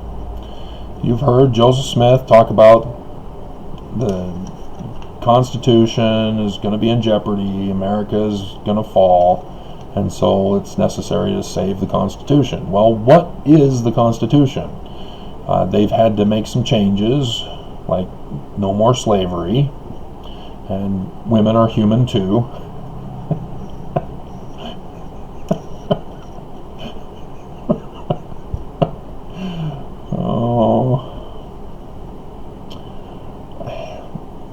You've heard Joseph Smith talk about the Constitution is going to be in jeopardy, America is going to fall, and so it's necessary to save the Constitution. Well, what is the Constitution? They've had to make some changes, like no more slavery, and women are human too.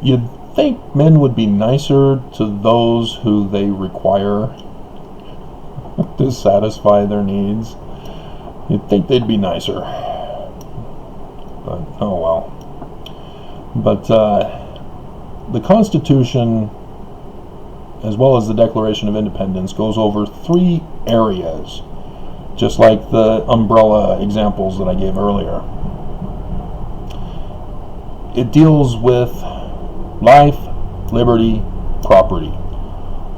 You'd think men would be nicer to those who they require to satisfy their needs. You'd think they'd be nicer. But, oh well. But the Constitution, as well as the Declaration of Independence, goes over 3 areas, just like the umbrella examples that I gave earlier. It deals with life, liberty, property.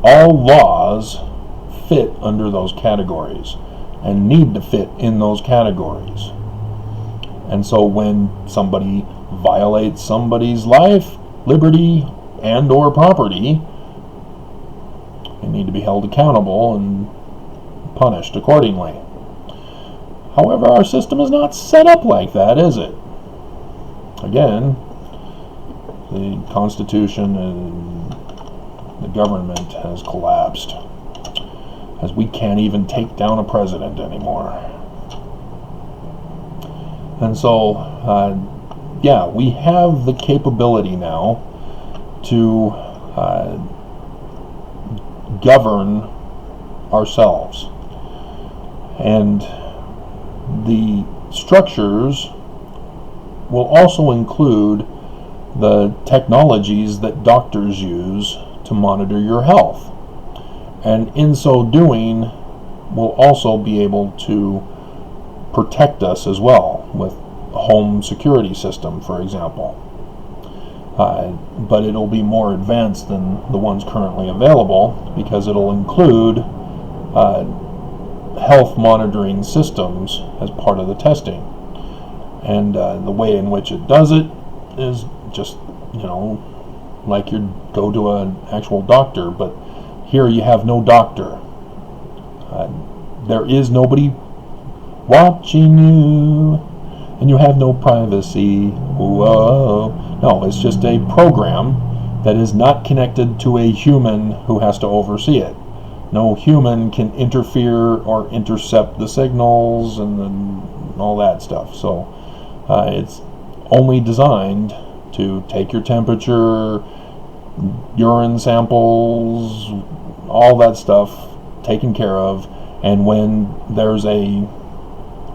All laws fit under those categories and need to fit in those categories. And so when somebody violates somebody's life, liberty, and or property, they need to be held accountable and punished accordingly. However, our system is not set up like that, is it? Again, the Constitution and the government has collapsed, as we can't even take down a president anymore. And so, yeah, we have the capability now to govern ourselves. And the structures will also include the technologies that doctors use to monitor your health. And in so doing, we'll also be able to protect us as well. with a home security system, for example. But it'll be more advanced than the ones currently available, because it'll include health monitoring systems as part of the testing. And the way in which it does it is just, like you'd go to an actual doctor, but here you have no doctor. There is nobody watching you, and you have no privacy. Whoa. No, it's just a program that is not connected to a human who has to oversee it. No human can interfere or intercept the signals and all that stuff. So it's only designed to take your temperature, urine samples, all that stuff taken care of, and when there's an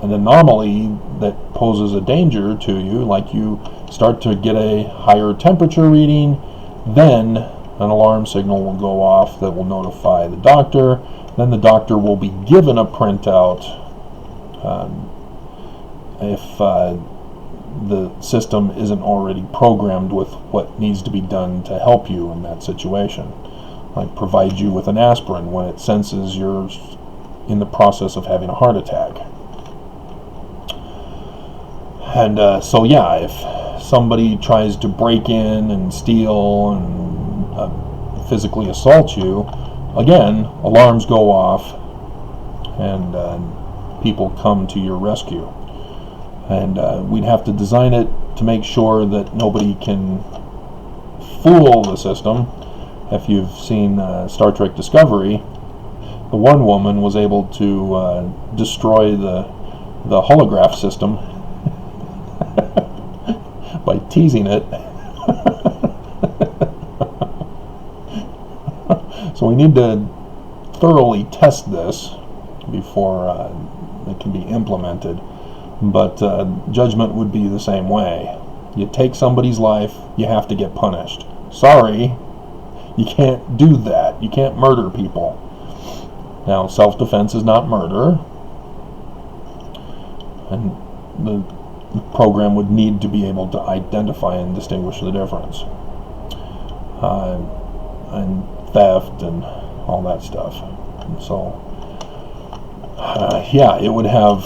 anomaly that poses a danger to you, like you start to get a higher temperature reading, then an alarm signal will go off that will notify the doctor. Then the doctor will be given a printout if the system isn't already programmed with what needs to be done to help you in that situation. Like provide you with an aspirin when it senses you're in the process of having a heart attack. And so yeah, if somebody tries to break in and steal and physically assault you, again, alarms go off and people come to your rescue. And we'd have to design it to make sure that nobody can fool the system. If you've seen Star Trek Discovery, the one woman was able to destroy the holograph system by teasing it. So we need to thoroughly test this before it can be implemented. But judgment would be the same way. You take somebody's life, you have to get punished. Sorry, you can't do that. You can't murder people. Now, self-defense is not murder, and the program would need to be able to identify and distinguish the difference. And theft and all that stuff. And so, yeah, it would have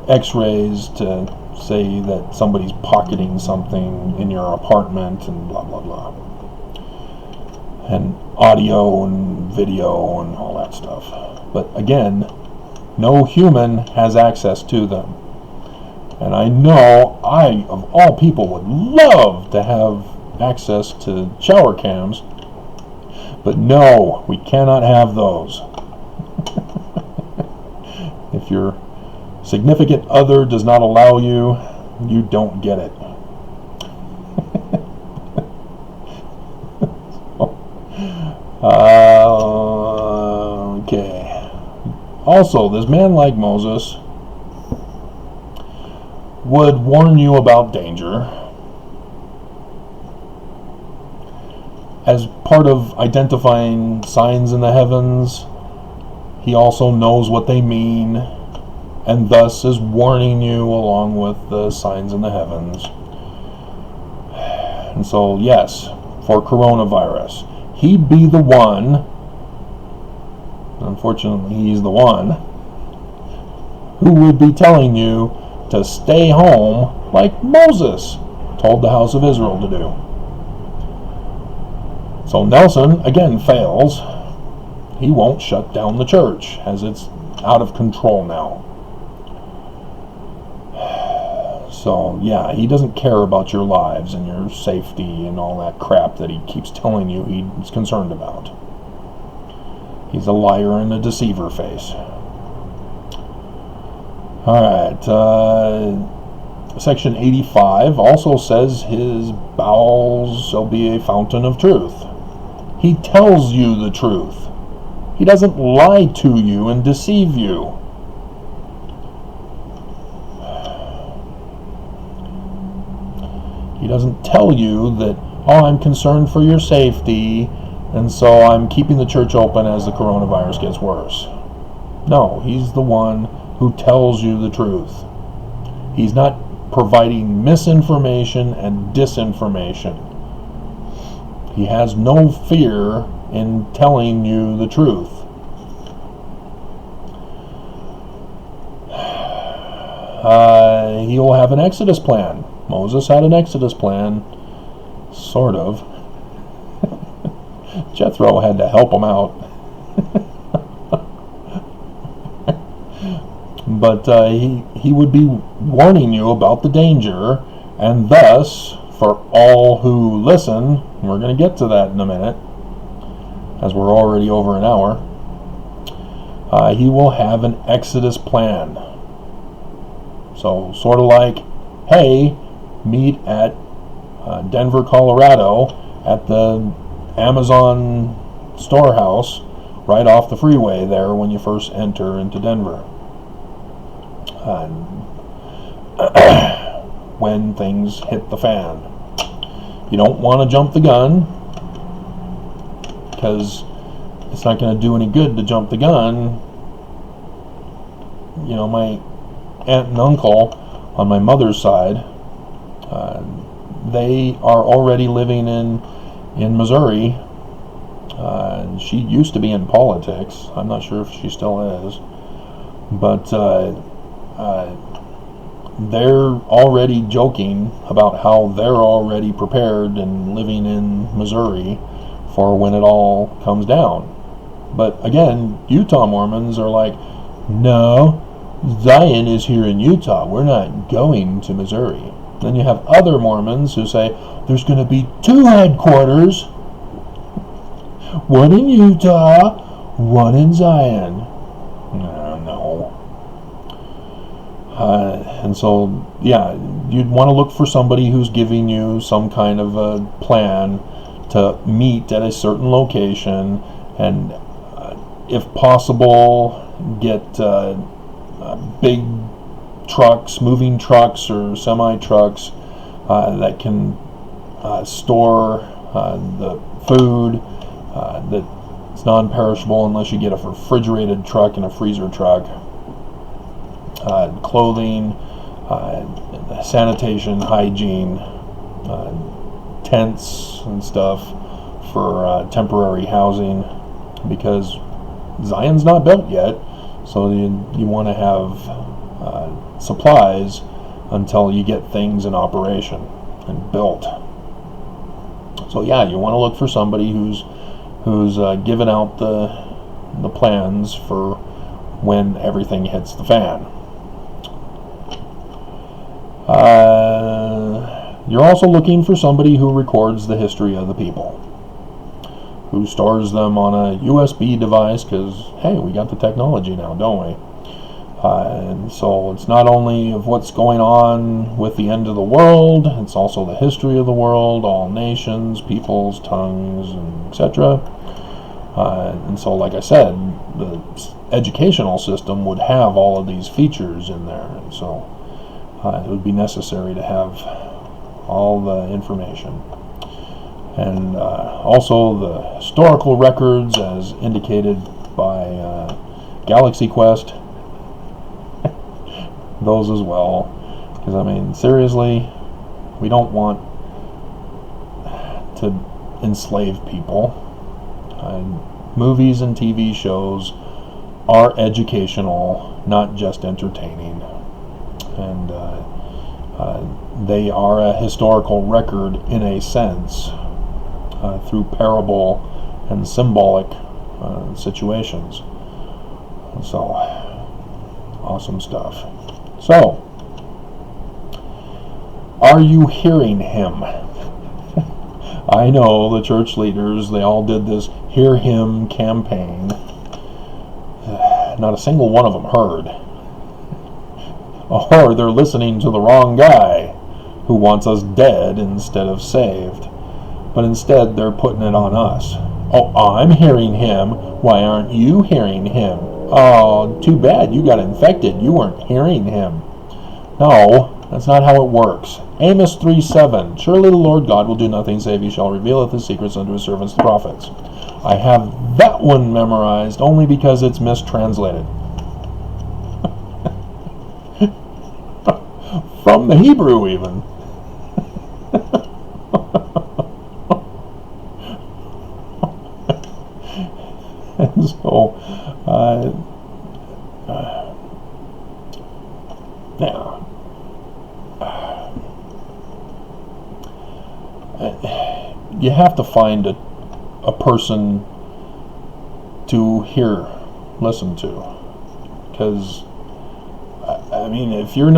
x-rays to say that somebody's pocketing something in your apartment and blah blah blah, and audio and video and all that stuff. But again, no human has access to them. And I know I, of all people, would love to have access to shower cams, but no, we cannot have those. If your significant other does not allow you, you don't get it. Okay. Also, this man like Moses would warn you about danger. As part of identifying signs in the heavens, he also knows what they mean, and thus is warning you along with the signs in the heavens. And so, yes, for coronavirus, he'd be the one, unfortunately he's the one, who would be telling you to stay home like Moses told the house of Israel to do. So Nelson, again, fails. He won't shut down the church, as it's out of control now. So, yeah, he doesn't care about your lives and your safety and all that crap that he keeps telling you he's concerned about. He's a liar and a deceiver face. Alright, section 85 also says his bowels shall be a fountain of truth. He tells you the truth. He doesn't lie to you and deceive you. He doesn't tell you that, oh, I'm concerned for your safety, and so I'm keeping the church open as the coronavirus gets worse. No, he's the one who tells you the truth. He's not providing misinformation and disinformation. He has no fear in telling you the truth. He will have an Exodus plan. Moses had an Exodus plan, sort of. Jethro had to help him out. But he would be warning you about the danger, and thus, for all who listen, we're going to get to that in a minute, as we're already over an hour, he will have an Exodus plan. So, sort of like, hey, meet at Denver, Colorado, at the Amazon storehouse, right off the freeway there when you first enter into Denver. When things hit the fan. You don't want to jump the gun, because it's not going to do any good to jump the gun. You know, my aunt and uncle on my mother's side, they are already living in Missouri. She used to be in politics. I'm not sure if she still is. But they're already joking about how they're already prepared and living in Missouri for when it all comes down. But again, Utah Mormons are like, no, Zion is here in Utah. We're not going to Missouri. Then you have other Mormons who say there's going to be 2 headquarters, one in Utah, one in Zion. No. And so, yeah, you'd want to look for somebody who's giving you some kind of a plan to meet at a certain location, and if possible, get big trucks, moving trucks or semi-trucks that can store the food that's non-perishable, unless you get a refrigerated truck and a freezer truck. Clothing, sanitation, hygiene, tents and stuff for temporary housing, because Zion's not built yet, so you want to have supplies until you get things in operation and built. So yeah, you want to look for somebody who's given out the plans for when everything hits the fan. You're also looking for somebody who records the history of the people, who stores them on a USB device, because, hey, we got the technology now, don't we? And so it's not only of what's going on with the end of the world, it's also the history of the world, all nations, peoples, tongues, and etc. And so, like I said, the educational system would have all of these features in there, and so it would be necessary to have all the information. And also the historical records as indicated by Galaxy Quest, those as well, because I mean, seriously, we don't want to enslave people. Movies and TV shows are educational, not just entertaining, and they are a historical record in a sense, through parable and symbolic situations. So, awesome stuff. So, are you hearing him? I know the church leaders, they all did this Hear Him campaign. Not a single one of them heard. Or they're listening to the wrong guy who wants us dead instead of saved. But instead, they're putting it on us. Oh, I'm hearing him. Why aren't you hearing him? Oh, too bad you got infected. You weren't hearing him. No, that's not how it works. Amos 3:7. Surely the Lord God will do nothing save he shall revealeth his secrets unto his servants the prophets. I have that one memorized only because it's mistranslated. from the Hebrew even. And so, now, you have to find a person to listen to, because I mean, if you're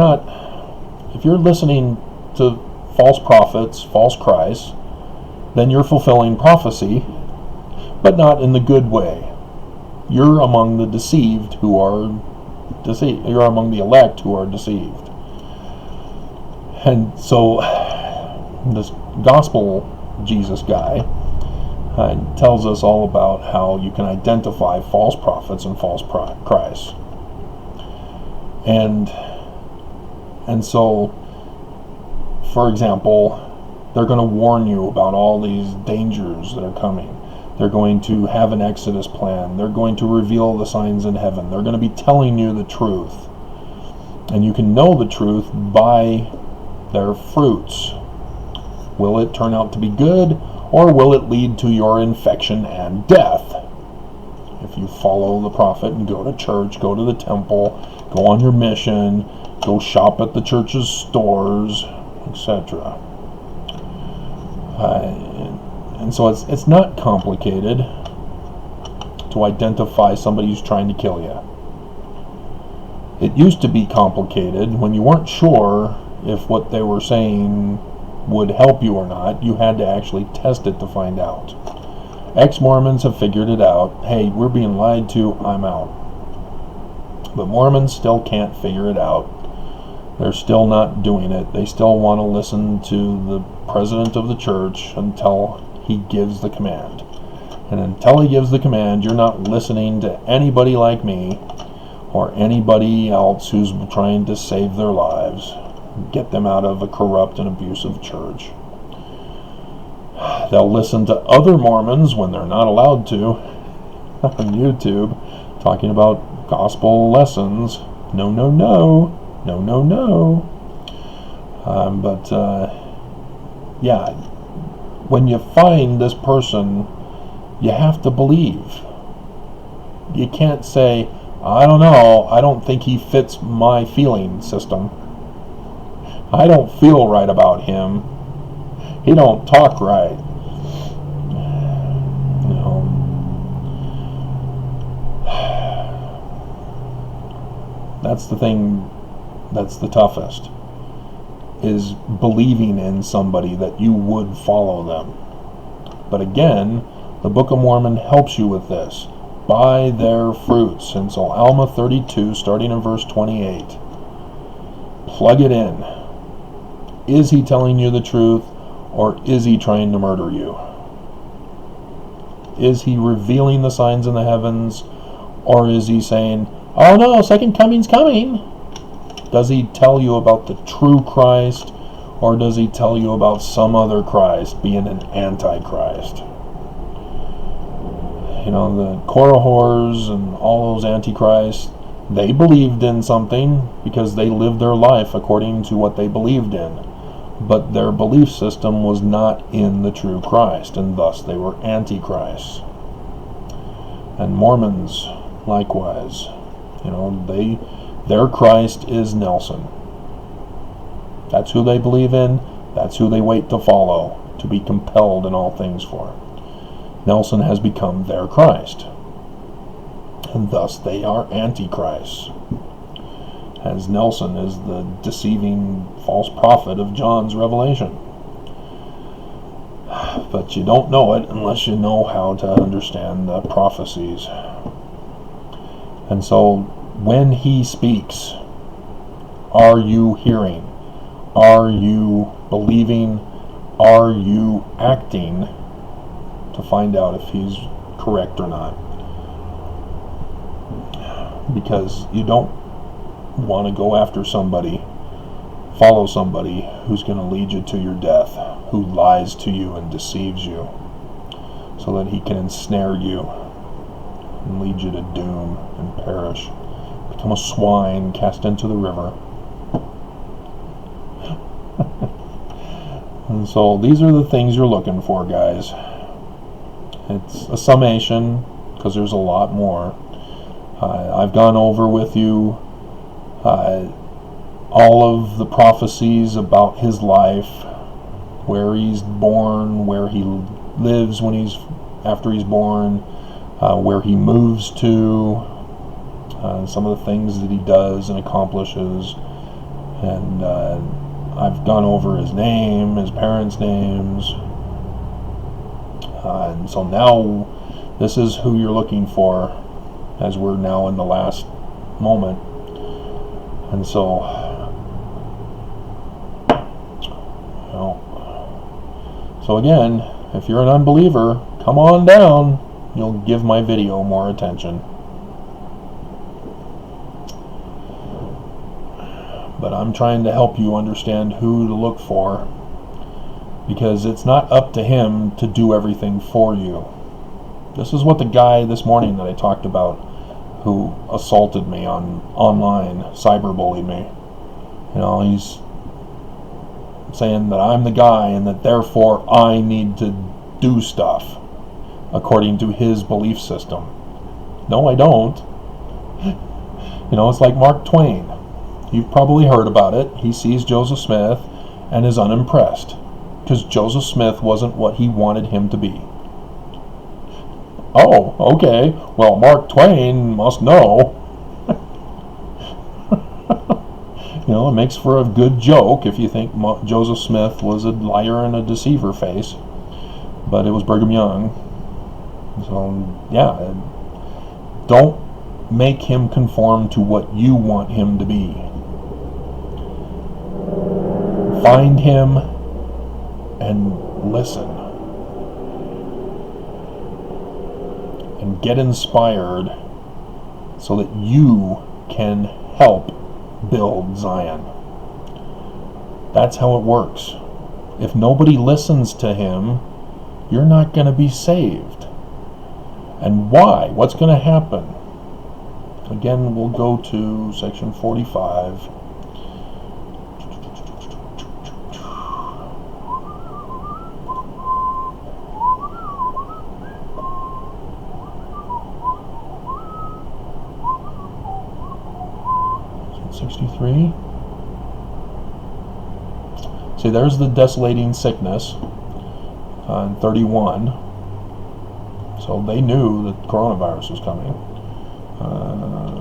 listening to false prophets, false Christs, then you're fulfilling prophecy, but not in the good way. You're among the deceived who are deceived. You're among the elect who are deceived. And so this gospel Jesus guy tells us all about how you can identify false prophets and false Christs. And so, for example, they're going to warn you about all these dangers that are coming. They're going to have an Exodus plan. They're going to reveal the signs in heaven. They're going to be telling you the truth. And you can know the truth by their fruits. Will it turn out to be good, or will it lead to your infection and death? If you follow the prophet and go to church, go to the temple, go on your mission, go shop at the church's stores, etc. And so it's not complicated to identify somebody who's trying to kill you. It used to be complicated when you weren't sure if what they were saying would help you or not. You had to actually test it to find out. Ex-Mormons have figured it out. Hey, we're being lied to, I'm out. But Mormons still can't figure it out. They're still not doing it. They still want to listen to the president of the church until he gives the command. And until he gives the command, you're not listening to anybody like me or anybody else who's trying to save their lives, get them out of a corrupt and abusive church. They'll listen to other Mormons when they're not allowed to on YouTube, talking about gospel lessons. No, no, no. No, no, no. Yeah, when you find this person, you have to believe. You can't say, I don't know, I don't think he fits my feeling system. I don't feel right about him. He don't talk right. You know. That's the thing that's the toughest, is believing in somebody that you would follow them. But again, the Book of Mormon helps you with this. By their fruits. And so Alma 32, starting in verse 28. Plug it in. Is he telling you the truth, or is he trying to murder you? Is he revealing the signs in the heavens, or is he saying, oh no, second coming's coming? Does he tell you about the true Christ, or does he tell you about some other Christ being an antichrist? You know, the Korahors and all those antichrists, they believed in something because they lived their life according to what they believed in. But their belief system was not in the true Christ, and thus they were antichrists. And Mormons, likewise, you know, their Christ is Nelson. That's who they believe in. That's who they wait to follow, to be compelled in all things for. Nelson has become their Christ, and thus they are antichrists, as Nelson is the deceiving false prophet of John's revelation. But you don't know it unless you know how to understand the prophecies. And so when he speaks, are you hearing? Are you believing? Are you acting to find out if he's correct or not? Because you don't want to go after somebody, follow somebody who's going to lead you to your death, who lies to you and deceives you, so that he can ensnare you and lead you to doom and perish. Become a swine cast into the river. And so these are the things you're looking for, guys. It's a summation, because there's a lot more. I've gone over with you all of the prophecies about his life, where he's born, where he lives after he's born, where he moves to, some of the things that he does and accomplishes. And I've gone over his name, his parents' names. And so now this is who you're looking for, as we're now in the last moment. And so, so again, if you're an unbeliever, come on down. You'll give my video more attention. But I'm trying to help you understand who to look for, because it's not up to him to do everything for you. This is what the guy this morning that I talked about, who assaulted me online, cyberbullied me. He's saying that I'm the guy and that therefore I need to do stuff according to his belief system. No, I don't. It's like Mark Twain. You've probably heard about it. He sees Joseph Smith and is unimpressed, because Joseph Smith wasn't what he wanted him to be. Oh, okay. Well, Mark Twain must know. It makes for a good joke if you think Joseph Smith was a liar and a deceiver face. But it was Brigham Young. So, yeah. Don't make him conform to what you want him to be. Find him and listen. And get inspired so that you can help build Zion. That's how it works. If nobody listens to him, you're not going to be saved. And why? What's going to happen? Again, we'll go to section 45. See, there's the desolating sickness in 31. So they knew that coronavirus was coming.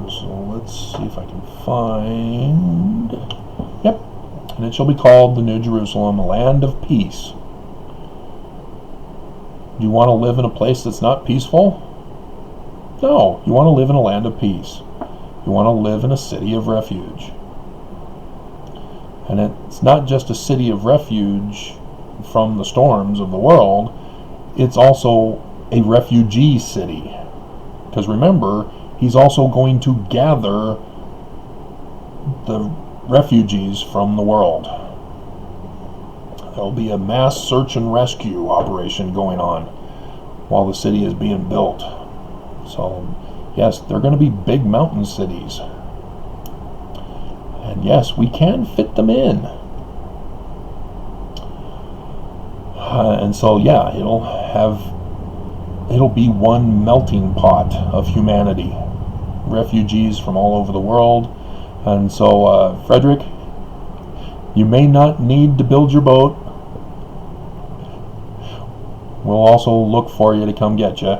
So let's see if I can find. Yep. And it shall be called the New Jerusalem, a land of peace. Do you want to live in a place that's not peaceful? No. You want to live in a land of peace. You want to live in a city of refuge. And it's not just a city of refuge from the storms of the world, it's also a refugee city. Because remember, he's also going to gather the refugees from the world. There'll be a mass search and rescue operation going on while the city is being built. So, yes, they're going to be big mountain cities. And yes, we can fit them in. And so, yeah, it'll be one melting pot of humanity. Refugees from all over the world. And so, Frederick, you may not need to build your boat. We'll also look for you to come get you.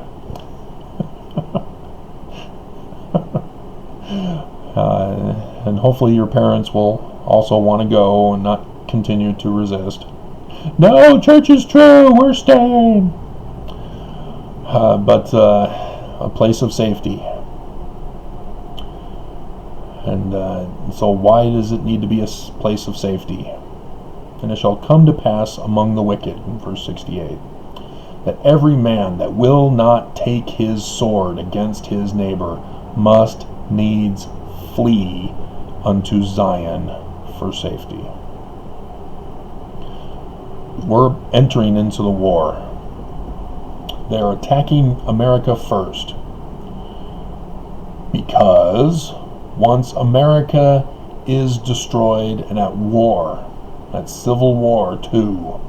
And hopefully your parents will also want to go and not continue to resist. No, church is true, we're staying. But a place of safety. And so why does it need to be a place of safety? And it shall come to pass among the wicked, in verse 68, that every man that will not take his sword against his neighbor must needs flee unto Zion for safety. We're entering into the war. They're attacking America first, because once America is destroyed and at war, at civil war too,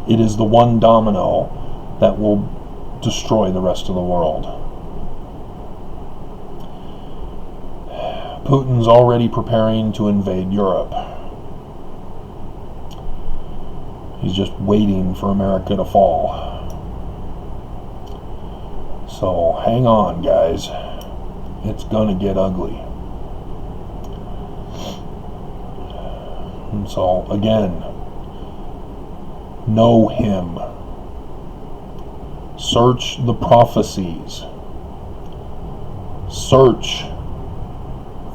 it is the one domino that will destroy the rest of the world. Putin's already preparing to invade Europe. He's just waiting for America to fall. So hang on, guys. It's gonna get ugly. And so again, know him. Search the prophecies. Search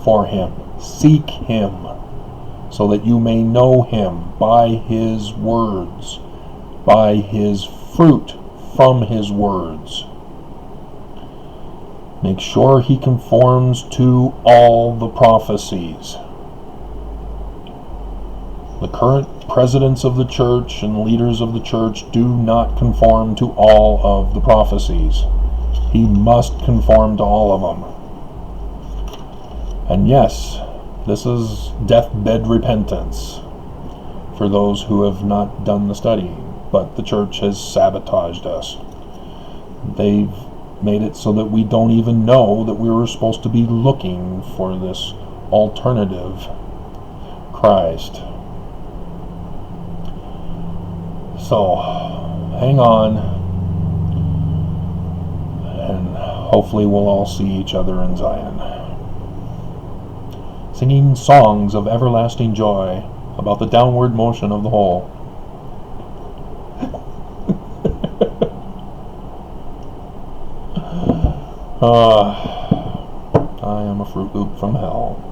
for him. Seek him, so that you may know him by his words, by his fruit from his words. Make sure he conforms to all the prophecies. The current presidents of the church and leaders of the church do not conform to all of the prophecies. He must conform to all of them. And yes, this is deathbed repentance for those who have not done the studying, but the church has sabotaged us. They've made it so that we don't even know that we were supposed to be looking for this alternative Christ. So, hang on, and hopefully we'll all see each other in Zion, singing songs of everlasting joy about the downward motion of the whole. I am a Fruit Loop from hell.